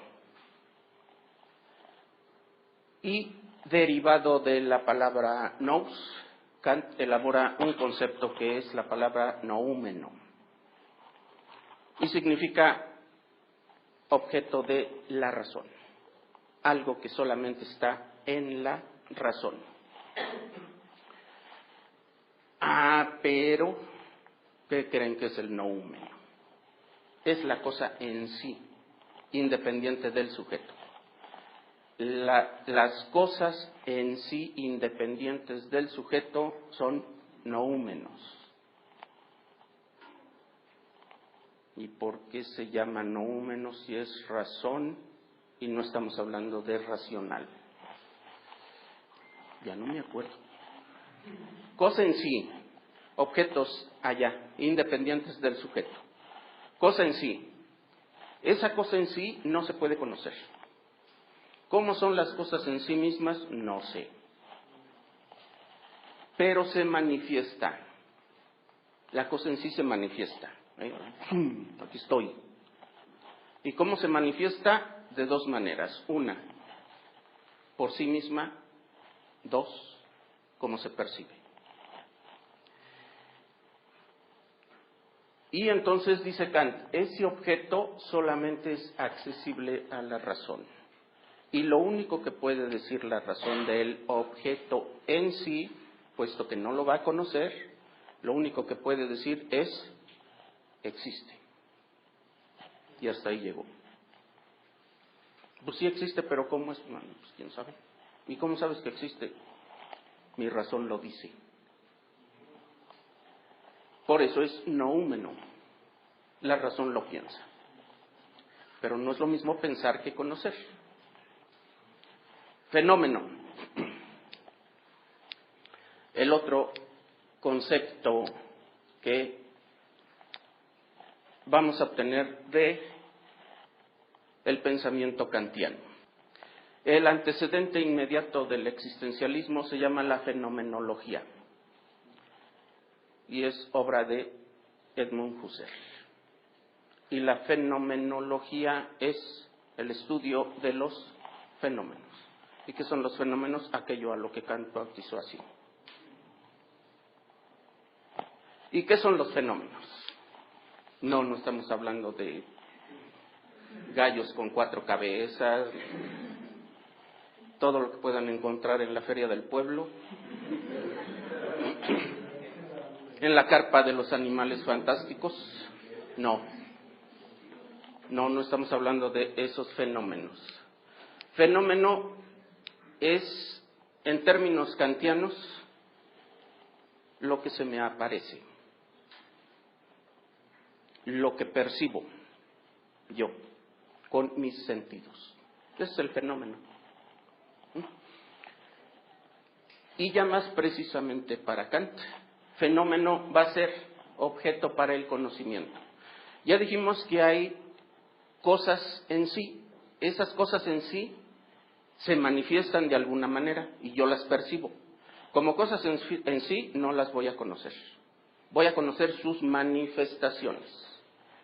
S1: Y derivado de la palabra nous, Kant elabora un concepto que es la palabra noúmeno. Y significa objeto de la razón. Algo que solamente está en la razón. Pero, ¿qué creen que es el noúmeno? Es la cosa en sí, independiente del sujeto. Las cosas en sí independientes del sujeto son noúmenos. ¿Y por qué se llama noúmenos si es razón y no estamos hablando de racional? Ya no me acuerdo. Cosa en sí, objetos allá, independientes del sujeto. Cosa en sí. Esa cosa en sí no se puede conocer. ¿Cómo son las cosas en sí mismas? No sé. Pero se manifiesta. La cosa en sí se manifiesta. Aquí estoy. ¿Y cómo se manifiesta? De dos maneras. Una, por sí misma. Dos, cómo se percibe. Y entonces dice Kant, ese objeto solamente es accesible a la razón. Y lo único que puede decir la razón del objeto en sí, puesto que no lo va a conocer, lo único que puede decir es, existe. Y hasta ahí llegó. Pues sí existe, pero ¿cómo es? Bueno, pues quién sabe. ¿Y cómo sabes que existe? Mi razón lo dice. Por eso es noúmeno. La razón lo piensa. Pero no es lo mismo pensar que conocer. Fenómeno. El otro concepto que vamos a obtener de el pensamiento kantiano. El antecedente inmediato del existencialismo se llama la fenomenología y es obra de Edmund Husserl. Y la fenomenología es el estudio de los fenómenos. ¿Y qué son los fenómenos? Aquello a lo que Kant bautizó así. ¿Y qué son los fenómenos? No estamos hablando de gallos con 4 cabezas, todo lo que puedan encontrar en la feria del pueblo. ¿En la carpa de los animales fantásticos? No. No estamos hablando de esos fenómenos. Fenómeno es, en términos kantianos, lo que se me aparece, lo que percibo yo con mis sentidos. Ese es el fenómeno. Y ya más precisamente para Kant, fenómeno va a ser objeto para el conocimiento. Ya dijimos que hay cosas en sí, esas cosas en sí se manifiestan de alguna manera y yo las percibo. Como cosas en sí no las voy a conocer. Voy a conocer sus manifestaciones.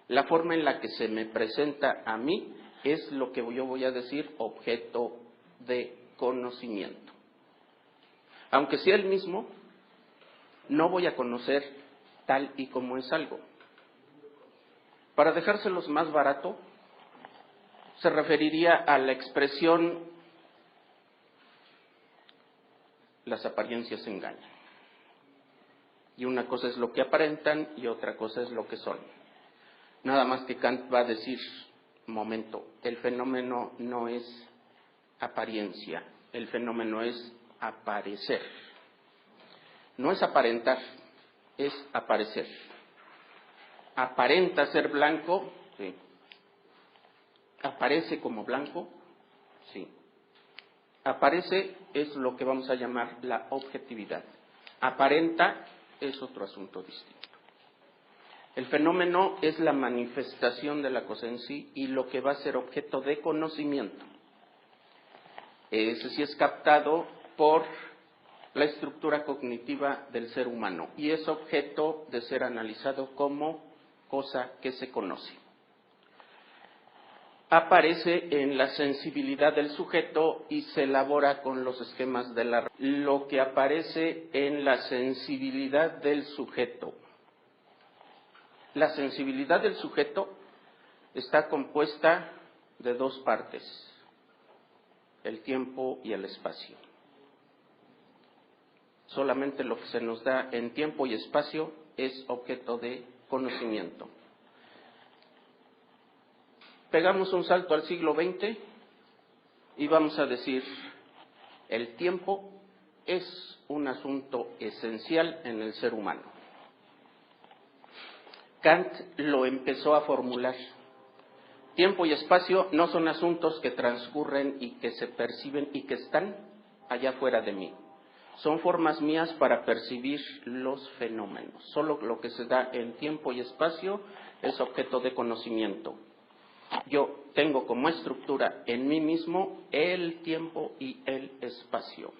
S1: La forma en la que se me presenta a mí es lo que yo voy a decir objeto de conocimiento. Aunque sea el mismo, no voy a conocer tal y como es algo. Para dejárselos más barato, se referiría a la expresión las apariencias engañan. Y una cosa es lo que aparentan y otra cosa es lo que son. Nada más que Kant va a decir, momento, el fenómeno no es apariencia, el fenómeno es aparecer. No es aparentar, es aparecer. Aparenta ser blanco, sí. Aparece como blanco, sí. Aparece es lo que vamos a llamar la objetividad. Aparenta es otro asunto distinto. El fenómeno es la manifestación de la cosa en sí y lo que va a ser objeto de conocimiento. Ese sí es captado por la estructura cognitiva del ser humano y es objeto de ser analizado como cosa que se conoce. Aparece en la sensibilidad del sujeto y se elabora con los esquemas de la... Lo que aparece en la sensibilidad del sujeto. La sensibilidad del sujeto está compuesta de dos partes, el tiempo y el espacio. Solamente lo que se nos da en tiempo y espacio es objeto de conocimiento. Pegamos un salto al siglo XX y vamos a decir, el tiempo es un asunto esencial en el ser humano. Kant lo empezó a formular. Tiempo y espacio no son asuntos que transcurren y que se perciben y que están allá fuera de mí. Son formas mías para percibir los fenómenos. Solo lo que se da en tiempo y espacio es objeto de conocimiento. Yo tengo como estructura en mí mismo el tiempo y el espacio.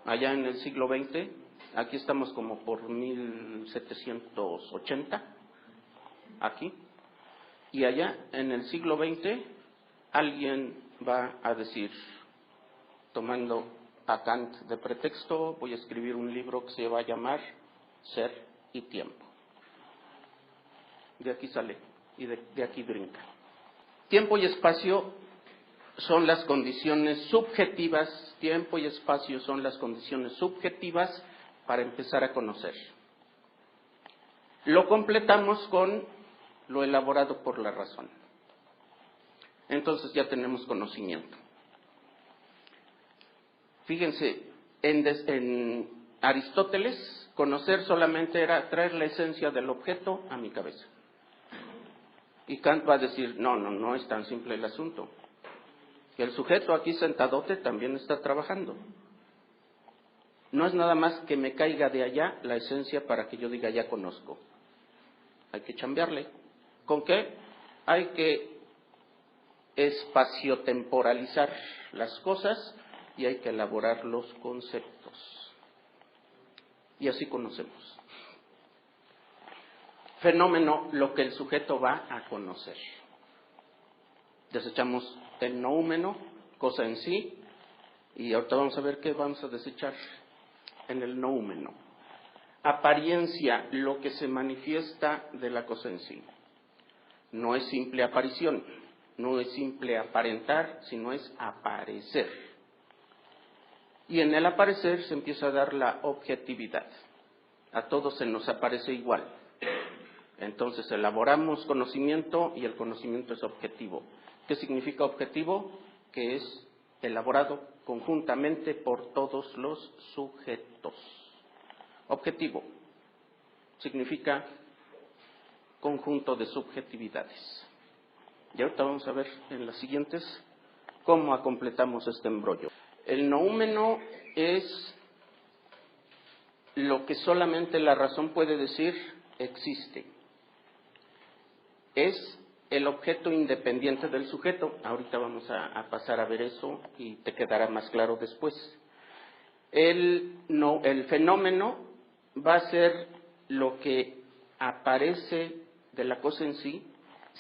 S1: Allá en el siglo XX, aquí estamos como por 1780, aquí, y allá en el siglo XX alguien va a decir, tomando a Kant de pretexto, voy a escribir un libro que se va a llamar Ser y Tiempo. De aquí sale y de aquí brinca. Tiempo y espacio son las condiciones subjetivas, tiempo y espacio son las condiciones subjetivas para empezar a conocer. Lo completamos con lo elaborado por la razón. Entonces ya tenemos conocimiento. Fíjense, en Aristóteles, conocer solamente era traer la esencia del objeto a mi cabeza. Y Kant va a decir, no es tan simple el asunto. Que el sujeto aquí sentadote también está trabajando. No es nada más que me caiga de allá la esencia para que yo diga ya conozco. Hay que chambearle. ¿Con qué? Hay que espaciotemporalizar las cosas y hay que elaborar los conceptos. Y así conocemos. Fenómeno, lo que el sujeto va a conocer. Desechamos el noúmeno, cosa en sí, y ahorita vamos a ver qué vamos a desechar en el noúmeno. Apariencia, lo que se manifiesta de la cosa en sí. No es simple aparición, no es simple aparentar, sino es aparecer. Y en el aparecer se empieza a dar la objetividad. A todos se nos aparece igual. Entonces elaboramos conocimiento y el conocimiento es objetivo. ¿Qué significa objetivo? Que es elaborado conjuntamente por todos los sujetos. Objetivo significa conjunto de subjetividades. Y ahorita vamos a ver en las siguientes cómo completamos este embrollo. El noúmeno es lo que solamente la razón puede decir existe. Es el objeto independiente del sujeto. Ahorita vamos a pasar a ver eso y te quedará más claro después. El fenómeno va a ser lo que aparece de la cosa en sí,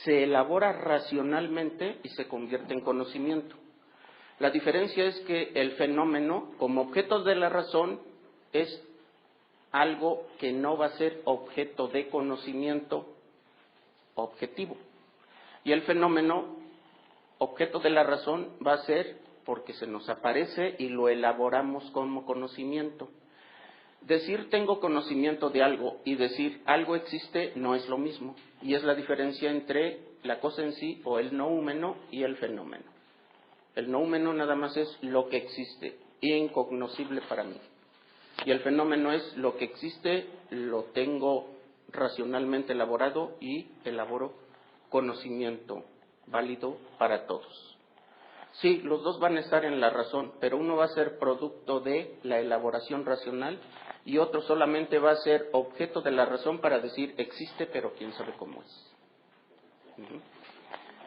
S1: se elabora racionalmente y se convierte en conocimiento. La diferencia es que el fenómeno, como objeto de la razón, es algo que no va a ser objeto de conocimiento objetivo. Y el fenómeno, objeto de la razón, va a ser porque se nos aparece y lo elaboramos como conocimiento. Decir tengo conocimiento de algo y decir algo existe no es lo mismo. Y es la diferencia entre la cosa en sí o el noúmeno y el fenómeno. El noúmeno nada más es lo que existe, incognoscible para mí. Y el fenómeno es lo que existe, lo tengo racionalmente elaborado y elaboro conocimiento válido para todos. Sí, los dos van a estar en la razón, pero uno va a ser producto de la elaboración racional y otro solamente va a ser objeto de la razón para decir existe, pero quién sabe cómo es.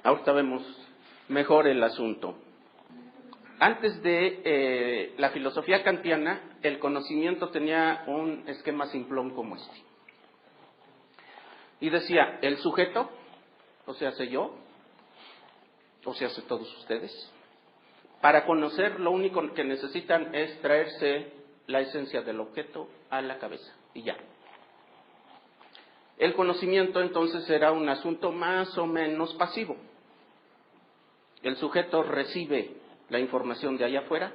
S1: Ahorita vemos mejor el asunto. Antes de la filosofía kantiana, el conocimiento tenía un esquema simplón como este. Y decía, el sujeto, o sea, sé yo, o sea, sé todos ustedes, para conocer lo único que necesitan es traerse la esencia del objeto a la cabeza, y ya. El conocimiento entonces era un asunto más o menos pasivo. El sujeto recibe la información de allá afuera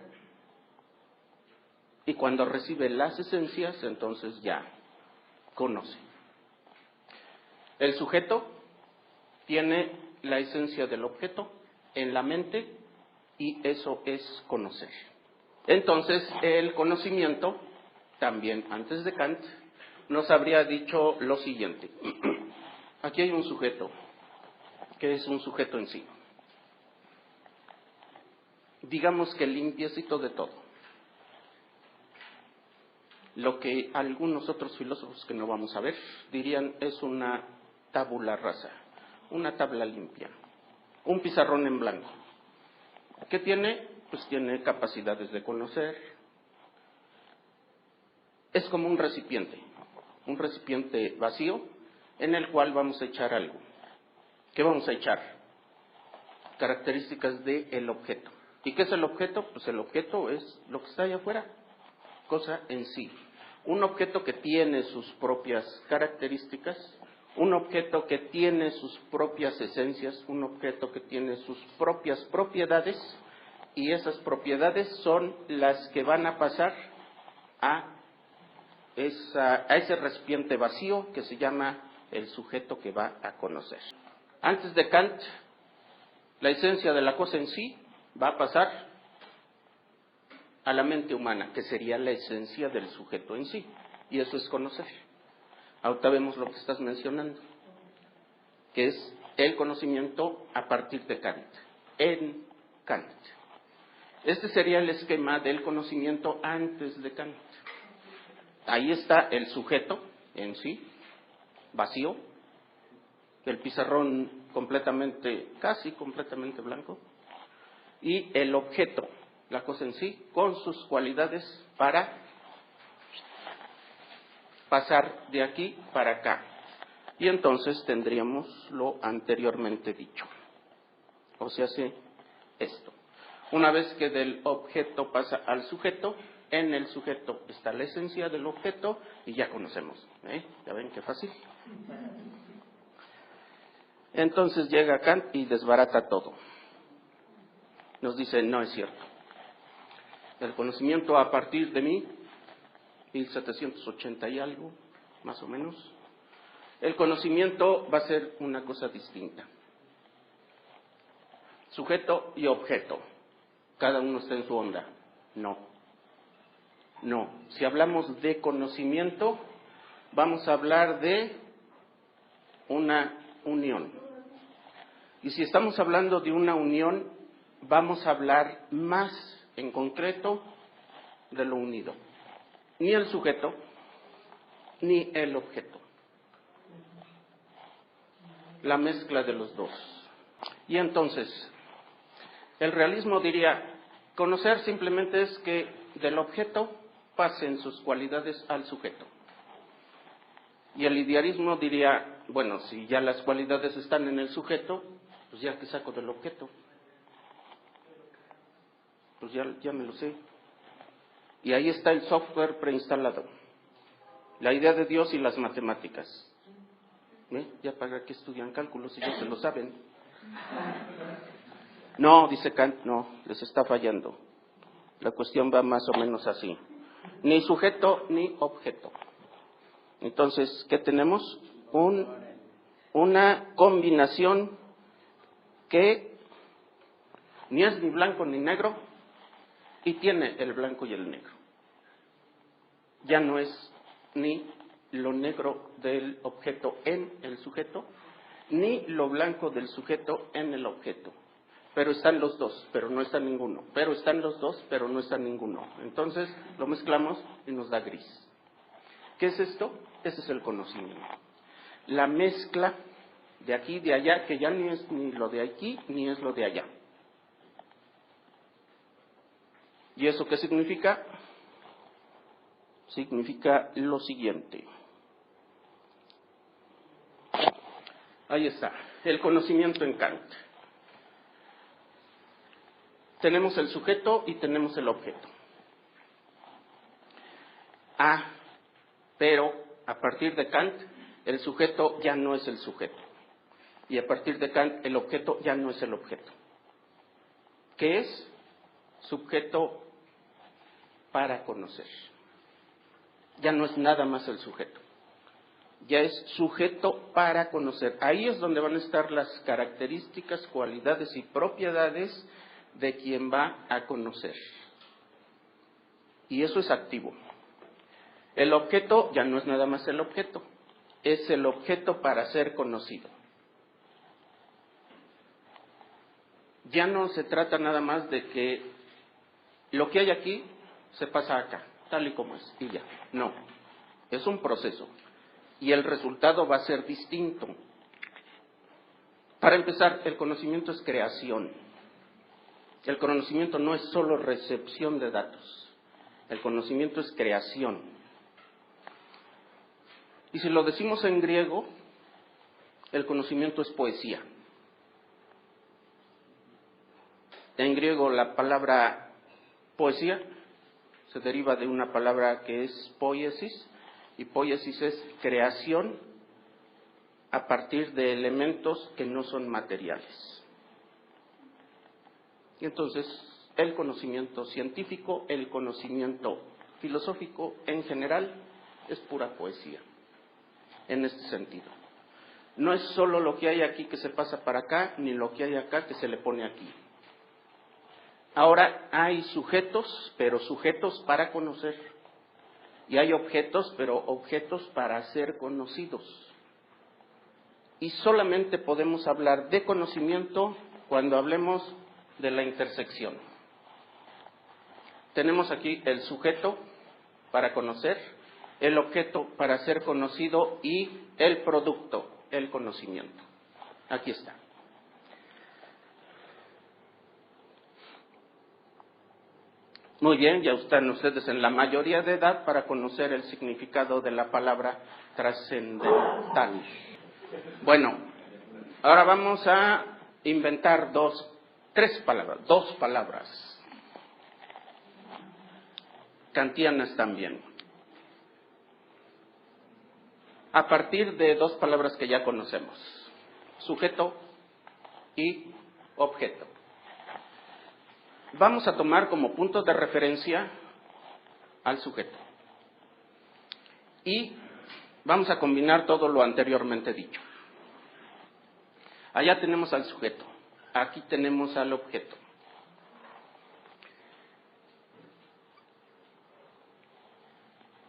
S1: y cuando recibe las esencias, entonces ya conoce. El sujeto tiene la esencia del objeto en la mente y eso es conocer. Entonces, el conocimiento, también antes de Kant, nos habría dicho lo siguiente. Aquí hay un sujeto, que es un sujeto en sí. Digamos que limpiecito de todo. Lo que algunos otros filósofos que no vamos a ver dirían es una tabula rasa, una tabla limpia, un pizarrón en blanco. ¿Qué tiene? Pues tiene capacidades de conocer. Es como un recipiente vacío en el cual vamos a echar algo. ¿Qué vamos a echar? Características del objeto. ¿Y qué es el objeto? Pues el objeto es lo que está allá afuera, cosa en sí. Un objeto que tiene sus propias características, un objeto que tiene sus propias esencias, un objeto que tiene sus propias propiedades, y esas propiedades son las que van a pasar a ese recipiente vacío que se llama el sujeto que va a conocer. Antes de Kant, la esencia de la cosa en sí va a pasar a la mente humana, que sería la esencia del sujeto en sí, y eso es conocer. Ahorita vemos lo que estás mencionando, que es el conocimiento a partir de Kant, en Kant. Este sería el esquema del conocimiento antes de Kant. Ahí está el sujeto en sí, vacío, el pizarrón casi completamente blanco, y el objeto, la cosa en sí, con sus cualidades para pasar de aquí para acá. Y entonces tendríamos lo anteriormente dicho. O sea, esto. Una vez que del objeto pasa al sujeto, en el sujeto está la esencia del objeto y ya conocemos. ¿Ya ven qué fácil? Entonces llega Kant y desbarata todo. Nos dice, no es cierto. El conocimiento a partir de 1780 y algo, más o menos. El conocimiento va a ser una cosa distinta. Sujeto y objeto. Cada uno está en su onda. No. Si hablamos de conocimiento, vamos a hablar de una unión. Y si estamos hablando de una unión, vamos a hablar más en concreto de lo unido. Ni el sujeto, ni el objeto. La mezcla de los dos. Y entonces, el realismo diría, conocer simplemente es que del objeto pasen sus cualidades al sujeto. Y el idealismo diría, bueno, si ya las cualidades están en el sujeto, pues ya que saco del objeto. Pues ya me lo sé. Y ahí está el software preinstalado. La idea de Dios y las matemáticas. Ya para qué estudian cálculos si ya se lo saben. No, dice Kant, no, les está fallando. La cuestión va más o menos así. Ni sujeto ni objeto. Entonces, ¿qué tenemos? Una combinación que ni es ni blanco ni negro y tiene el blanco y el negro. Ya no es ni lo negro del objeto en el sujeto, ni lo blanco del sujeto en el objeto. Pero están los dos, pero no está ninguno. Pero están los dos, pero no está ninguno. Entonces lo mezclamos y nos da gris. ¿Qué es esto? Ese es el conocimiento. La mezcla de aquí y de allá, que ya ni es ni lo de aquí ni es lo de allá. ¿Y eso qué significa? Significa lo siguiente. Ahí está, el conocimiento en Kant. Tenemos el sujeto y tenemos el objeto. Pero a partir de Kant, el sujeto ya no es el sujeto. Y a partir de Kant, el objeto ya no es el objeto. ¿Qué es? Sujeto para conocer. Ya no es nada más el sujeto. Ya es sujeto para conocer. Ahí es donde van a estar las características, cualidades y propiedades de quien va a conocer. Y eso es activo. El objeto ya no es nada más el objeto, es el objeto para ser conocido. Ya no se trata nada más de que lo que hay aquí se pasa acá, tal y como es, y ya. No, es un proceso. Y el resultado va a ser distinto. Para empezar, el conocimiento es creación. El conocimiento no es solo recepción de datos. El conocimiento es creación. Y si lo decimos en griego, el conocimiento es poesía. En griego la palabra poesía se deriva de una palabra que es poiesis, y poiesis es creación a partir de elementos que no son materiales. Y entonces el conocimiento científico, el conocimiento filosófico en general es pura poesía, en este sentido. No es solo lo que hay aquí que se pasa para acá, ni lo que hay acá que se le pone aquí. Ahora hay sujetos, pero sujetos para conocer. Y hay objetos, pero objetos para ser conocidos. Y solamente podemos hablar de conocimiento cuando hablemos de la intersección. Tenemos aquí el sujeto para conocer, el objeto para ser conocido y el producto, el conocimiento. Aquí está. Muy bien, ya están ustedes en la mayoría de edad para conocer el significado de la palabra trascendental. Bueno, ahora vamos a inventar dos palabras. Kantianas también. A partir de dos palabras que ya conocemos. Sujeto y objeto. vamos a tomar como punto de referencia al sujeto. Y vamos a combinar todo lo anteriormente dicho. Allá tenemos al sujeto, aquí tenemos al objeto.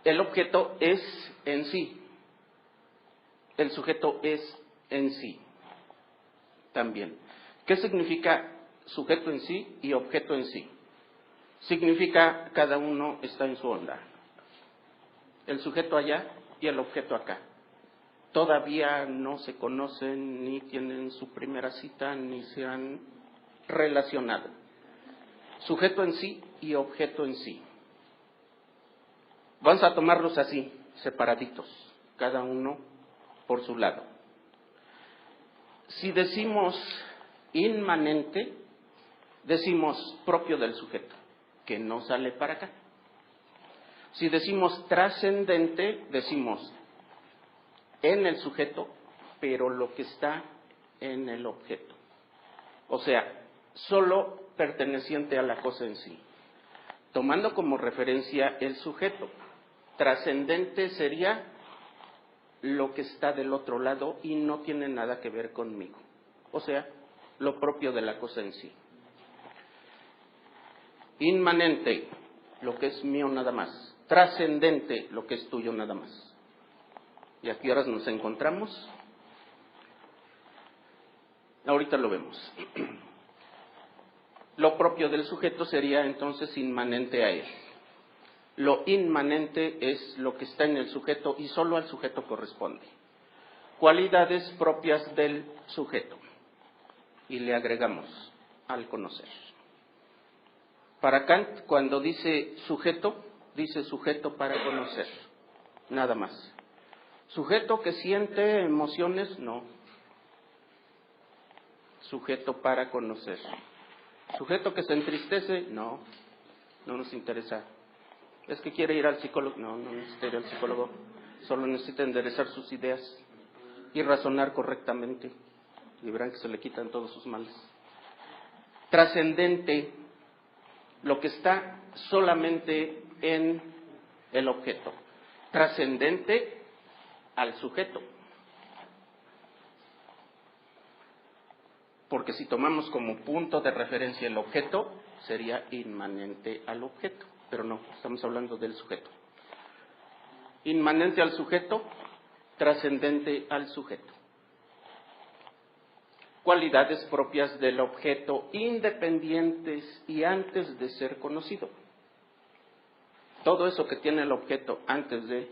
S1: El objeto es en sí, el sujeto es en sí también. ¿Qué significa sujeto en sí y objeto en sí? Significa cada uno está en su onda. El sujeto allá y el objeto acá. Todavía no se conocen, ni tienen su primera cita, ni se han relacionado. Sujeto en sí y objeto en sí. Vamos a tomarlos así, separaditos, cada uno por su lado. Si decimos inmanente, decimos propio del sujeto, que no sale para acá. Si decimos trascendente, decimos en el sujeto, pero lo que está en el objeto. O sea, solo perteneciente a la cosa en sí. Tomando como referencia el sujeto. Trascendente sería lo que está del otro lado y no tiene nada que ver conmigo. O sea, lo propio de la cosa en sí. Inmanente, lo que es mío nada más. Trascendente, lo que es tuyo nada más. ¿Y a qué horas nos encontramos? Ahorita lo vemos. Lo propio del sujeto sería entonces inmanente a él. Lo inmanente es lo que está en el sujeto y solo al sujeto corresponde. Cualidades propias del sujeto. Y le agregamos al conocer. Para Kant, cuando dice sujeto para conocer. Nada más. Sujeto que siente emociones, no. Sujeto para conocer. Sujeto que se entristece, no. No nos interesa. Es que quiere ir al psicólogo. No, no necesita ir al psicólogo. Solo necesita enderezar sus ideas y razonar correctamente. Y verán que se le quitan todos sus males. Trascendente, lo que está solamente en el objeto. Trascendente al sujeto. Porque si tomamos como punto de referencia el objeto, sería inmanente al objeto. Pero no, estamos hablando del sujeto. Inmanente al sujeto, trascendente al sujeto. Cualidades propias del objeto, independientes y antes de ser conocido. Todo eso que tiene el objeto antes de...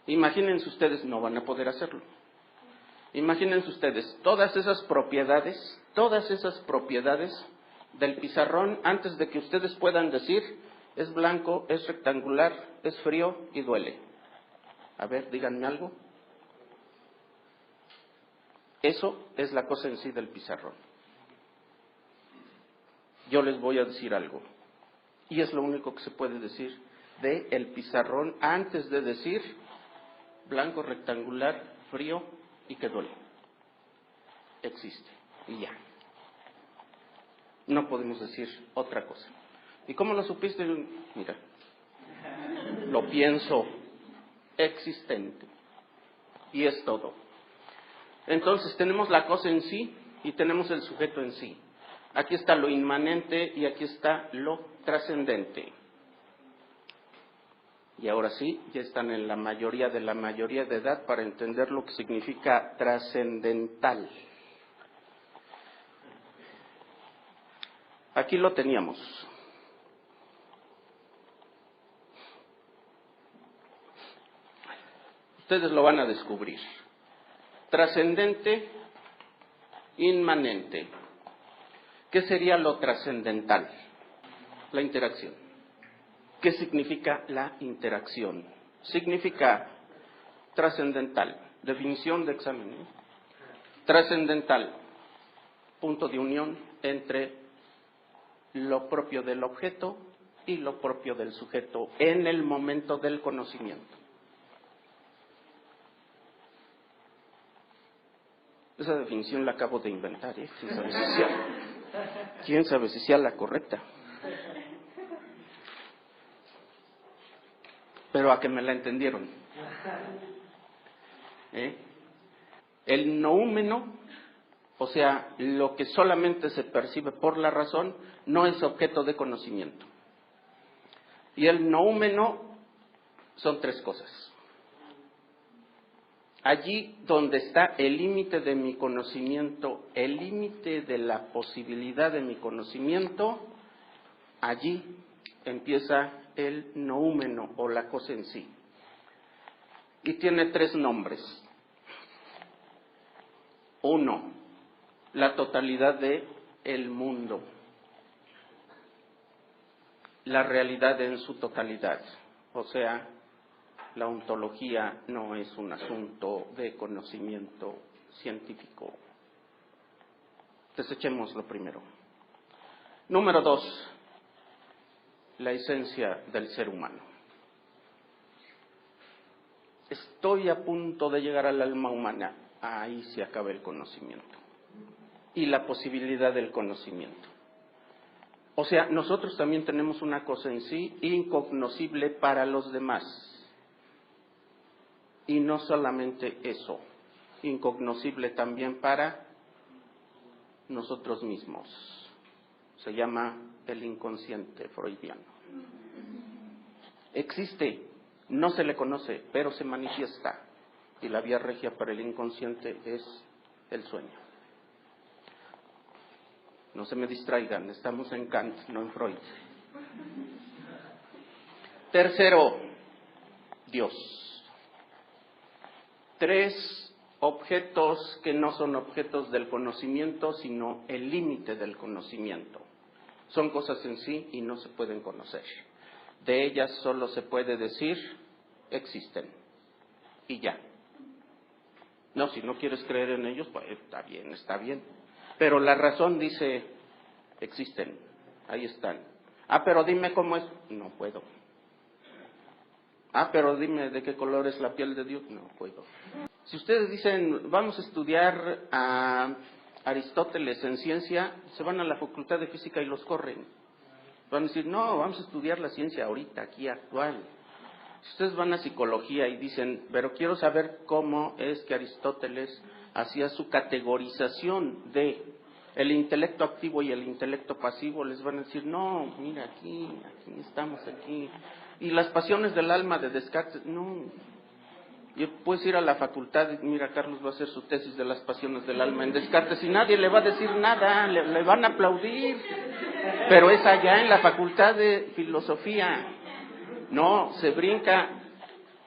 S1: Imagínense ustedes, no van a poder hacerlo. Imagínense ustedes, todas esas propiedades del pizarrón, antes de que ustedes puedan decir, es blanco, es rectangular, es frío y duele. A ver, díganme algo. Eso es la cosa en sí del pizarrón. Yo les voy a decir algo. Y es lo único que se puede decir de el pizarrón antes de decir blanco, rectangular, frío y que duele. Existe. Y ya. No podemos decir otra cosa. ¿Y cómo lo supiste? Mira, lo pienso existente. Y es todo. Entonces tenemos la cosa en sí y tenemos el sujeto en sí. Aquí está lo inmanente y aquí está lo trascendente. Y ahora sí, ya están en la mayoría de edad para entender lo que significa trascendental. Aquí lo teníamos. Ustedes lo van a descubrir. Trascendente, inmanente. ¿Qué sería lo trascendental? La interacción. ¿Qué significa la interacción? Significa trascendental. Definición de examen. Trascendental. Punto de unión entre lo propio del objeto y lo propio del sujeto en el momento del conocimiento. Esa definición la acabo de inventar, ¿eh? ¿Quién sabe si sea la correcta? pero a que me la entendieron. El noúmeno, o sea, lo que solamente se percibe por la razón, no es objeto de conocimiento. Y el noúmeno son tres cosas. Allí donde está el límite de mi conocimiento, el límite de la posibilidad de mi conocimiento, allí empieza el noúmeno o la cosa en sí. Y tiene tres nombres. Uno, la totalidad de el mundo, la realidad en su totalidad, o sea, la ontología no es un asunto de conocimiento científico. Desechemos lo primero. Número 2, la esencia del ser humano. Estoy a punto de llegar al alma humana, ahí se acaba el conocimiento y la posibilidad del conocimiento. O sea, nosotros también tenemos una cosa en sí incognoscible para los demás. Y no solamente eso, incognoscible también para nosotros mismos. Se llama el inconsciente freudiano. Existe, no se le conoce, pero se manifiesta. Y la vía regia para el inconsciente es el sueño. No se me distraigan, estamos en Kant, no en Freud. Tercero, Dios. Tres objetos que no son objetos del conocimiento, sino el límite del conocimiento. Son cosas en sí y no se pueden conocer. De ellas solo se puede decir, existen. Y ya. No, si no quieres creer en ellos, pues está bien. Pero la razón dice, existen, ahí están. Pero dime cómo es. No puedo. Pero dime de qué color es la piel de Dios. No puedo. Si ustedes dicen, vamos a estudiar a Aristóteles en ciencia, se van a la Facultad de Física y los corren. Van a decir, no, vamos a estudiar la ciencia ahorita, aquí actual. Si ustedes van a psicología y dicen, pero quiero saber cómo es que Aristóteles hacía su categorización de el intelecto activo y el intelecto pasivo, les van a decir, no, mira, aquí estamos aquí. Y las pasiones del alma de Descartes, no. Y puedes ir a la facultad y mira, Carlos va a hacer su tesis de las pasiones del alma en Descartes y nadie le va a decir nada, le van a aplaudir. Pero es allá en la facultad de filosofía. No, se brinca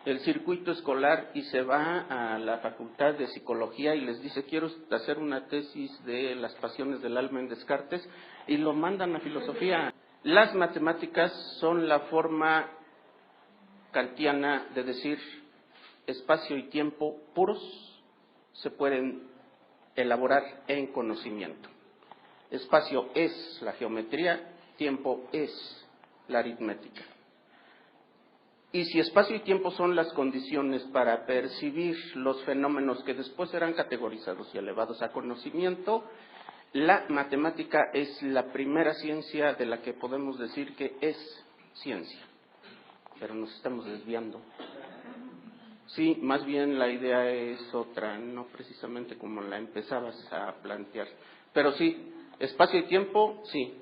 S1: el circuito escolar y se va a la facultad de psicología y les dice, quiero hacer una tesis de las pasiones del alma en Descartes, y lo mandan a filosofía. Las matemáticas son la forma kantiana de decir espacio y tiempo puros se pueden elaborar en conocimiento. Espacio es la geometría, tiempo es la aritmética. Y si espacio y tiempo son las condiciones para percibir los fenómenos que después serán categorizados y elevados a conocimiento, la matemática es la primera ciencia de la que podemos decir que es ciencia. Pero nos estamos desviando. Sí, más bien la idea es otra, no precisamente como la empezabas a plantear. Pero sí, espacio y tiempo, sí,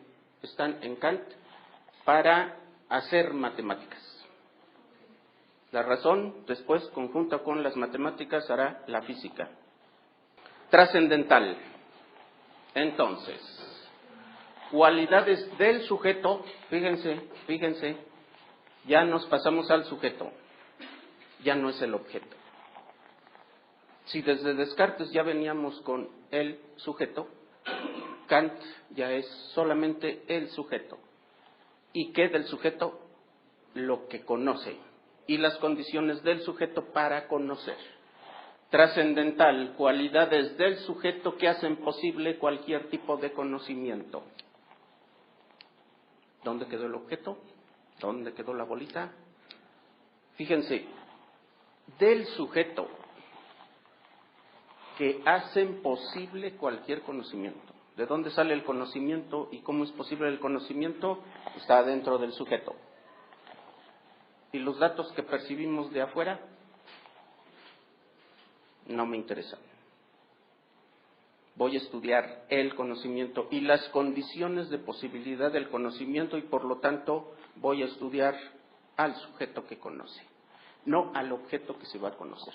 S1: están en Kant para hacer matemáticas. La razón, después, conjunta con las matemáticas, hará la física. Trascendental. Entonces, cualidades del sujeto, fíjense, ya nos pasamos al sujeto, ya no es el objeto. Si desde Descartes ya veníamos con el sujeto, Kant ya es solamente el sujeto. ¿Y qué del sujeto? Lo que conoce y las condiciones del sujeto para conocer. Trascendental, cualidades del sujeto que hacen posible cualquier tipo de conocimiento. ¿Dónde quedó el objeto? ¿Dónde quedó la bolita? Fíjense, del sujeto que hacen posible cualquier conocimiento. ¿De dónde sale el conocimiento y cómo es posible el conocimiento? Está dentro del sujeto. Y los datos que percibimos de afuera no me interesan. Voy a estudiar el conocimiento y las condiciones de posibilidad del conocimiento, y por lo tanto voy a estudiar al sujeto que conoce, no al objeto que se va a conocer.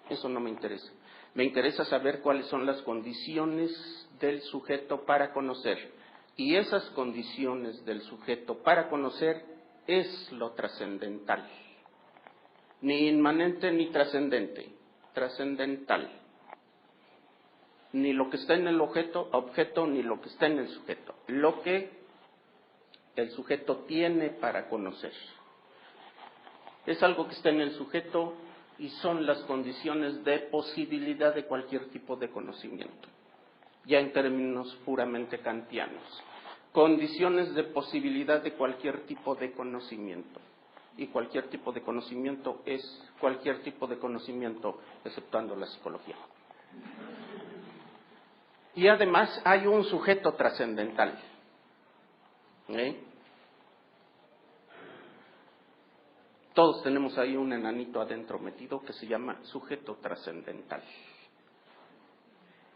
S1: Eso no me interesa. Me interesa saber cuáles son las condiciones del sujeto para conocer. Y esas condiciones del sujeto para conocer es lo trascendental. Ni inmanente ni trascendente, trascendental. Ni lo que está en el objeto, ni lo que está en el sujeto. Lo que el sujeto tiene para conocer. Es algo que está en el sujeto y son las condiciones de posibilidad de cualquier tipo de conocimiento. Ya en términos puramente kantianos. Condiciones de posibilidad de cualquier tipo de conocimiento. Y cualquier tipo de conocimiento es cualquier tipo de conocimiento, exceptuando la psicología. Y además hay un sujeto trascendental. Todos tenemos ahí un enanito adentro metido que se llama sujeto trascendental.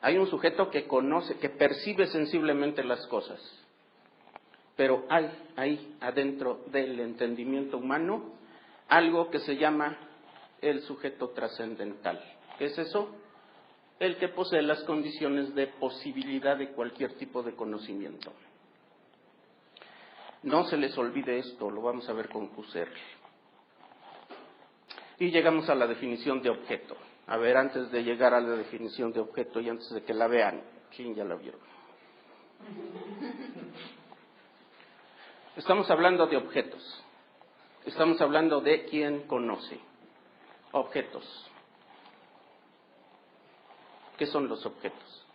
S1: Hay un sujeto que conoce, que percibe sensiblemente las cosas. Pero hay ahí adentro del entendimiento humano algo que se llama el sujeto trascendental. ¿Qué es eso? El que posee las condiciones de posibilidad de cualquier tipo de conocimiento. No se les olvide esto, lo vamos a ver con Husserl. Y llegamos a la definición de objeto. A ver, antes de llegar a la definición de objeto y antes de que la vean, ¿quién ya la vieron? Estamos hablando de objetos. Estamos hablando de quien conoce. Objetos. ¿Qué son los objetos?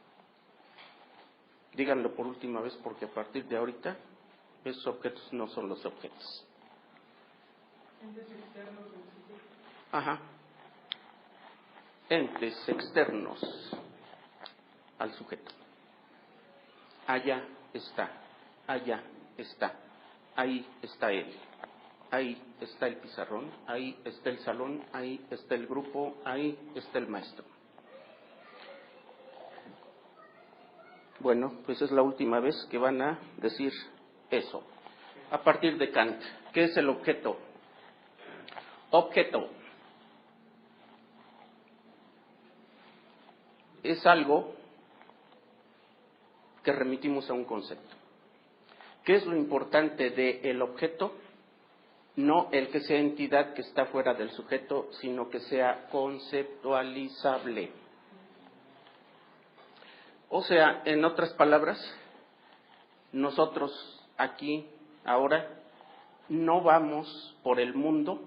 S1: Díganlo por última vez, porque a partir de ahorita, esos objetos no son los objetos.
S2: Entes externos del sujeto.
S1: Ajá. Entes externos al sujeto. Allá está, allá está, ahí está él, ahí está el pizarrón, ahí está el salón, ahí está el grupo, ahí está el maestro. Bueno, pues es la última vez que van a decir eso. A partir de Kant, ¿qué es el objeto? Objeto es algo que remitimos a un concepto. ¿Qué es lo importante del objeto? No el que sea entidad que está fuera del sujeto, sino que sea conceptualizable. O sea, en otras palabras, nosotros aquí, ahora, no vamos por el mundo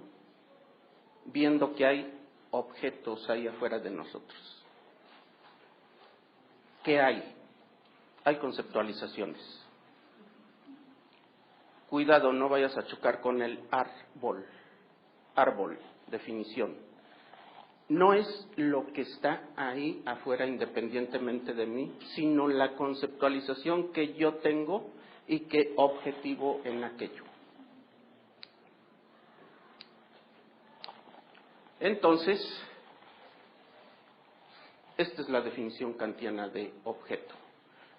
S1: viendo que hay objetos ahí afuera de nosotros. ¿Qué hay? Hay conceptualizaciones. Cuidado, no vayas a chocar con el árbol. Árbol, definición. No es lo que está ahí afuera independientemente de mí, sino la conceptualización que yo tengo y que objetivo en aquello. Entonces, esta es la definición kantiana de objeto.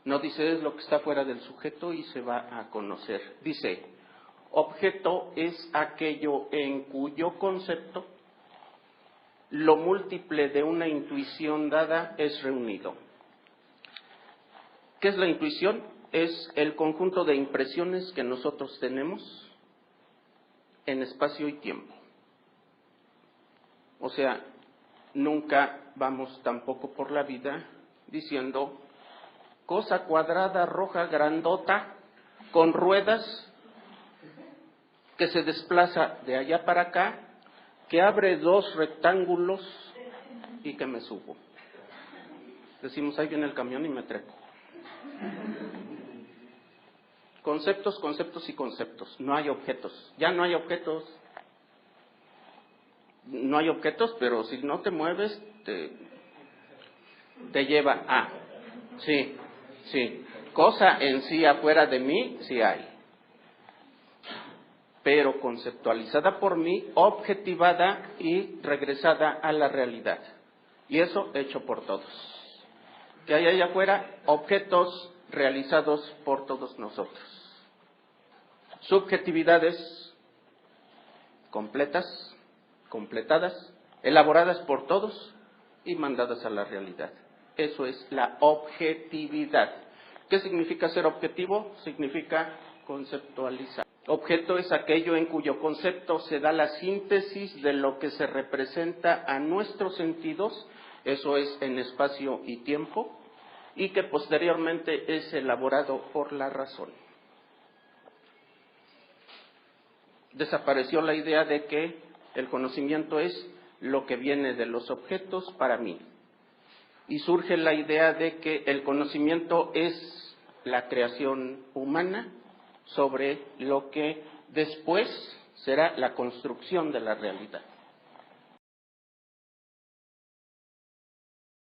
S1: No dice es lo que está fuera del sujeto y se va a conocer. Dice, objeto es aquello en cuyo concepto lo múltiple de una intuición dada es reunido. ¿Qué es la intuición? Es el conjunto de impresiones que nosotros tenemos en espacio y tiempo. O sea, nunca vamos tampoco por la vida diciendo cosa cuadrada, roja, grandota, con ruedas, que se desplaza de allá para acá, que abre dos rectángulos y que me subo. Decimos, ahí viene el camión y me trepo. Conceptos, conceptos y conceptos. No hay objetos. Ya no hay objetos. No hay objetos, pero si no te mueves, te lleva a. Sí, sí. Cosa en sí afuera de mí, sí hay. pero conceptualizada por mí, objetivada y regresada a la realidad. Y eso hecho por todos. Que hay allá afuera objetos realizados por todos nosotros. Subjetividades completas, completadas, elaboradas por todos y mandadas a la realidad. Eso es la objetividad. ¿Qué significa ser objetivo? Significa conceptualizar. Objeto es aquello en cuyo concepto se da la síntesis de lo que se representa a nuestros sentidos, eso es en espacio y tiempo, y que posteriormente es elaborado por la razón. Desapareció la idea de que el conocimiento es lo que viene de los objetos para mí. Y surge la idea de que el conocimiento es la creación humana sobre lo que después será la construcción de la realidad.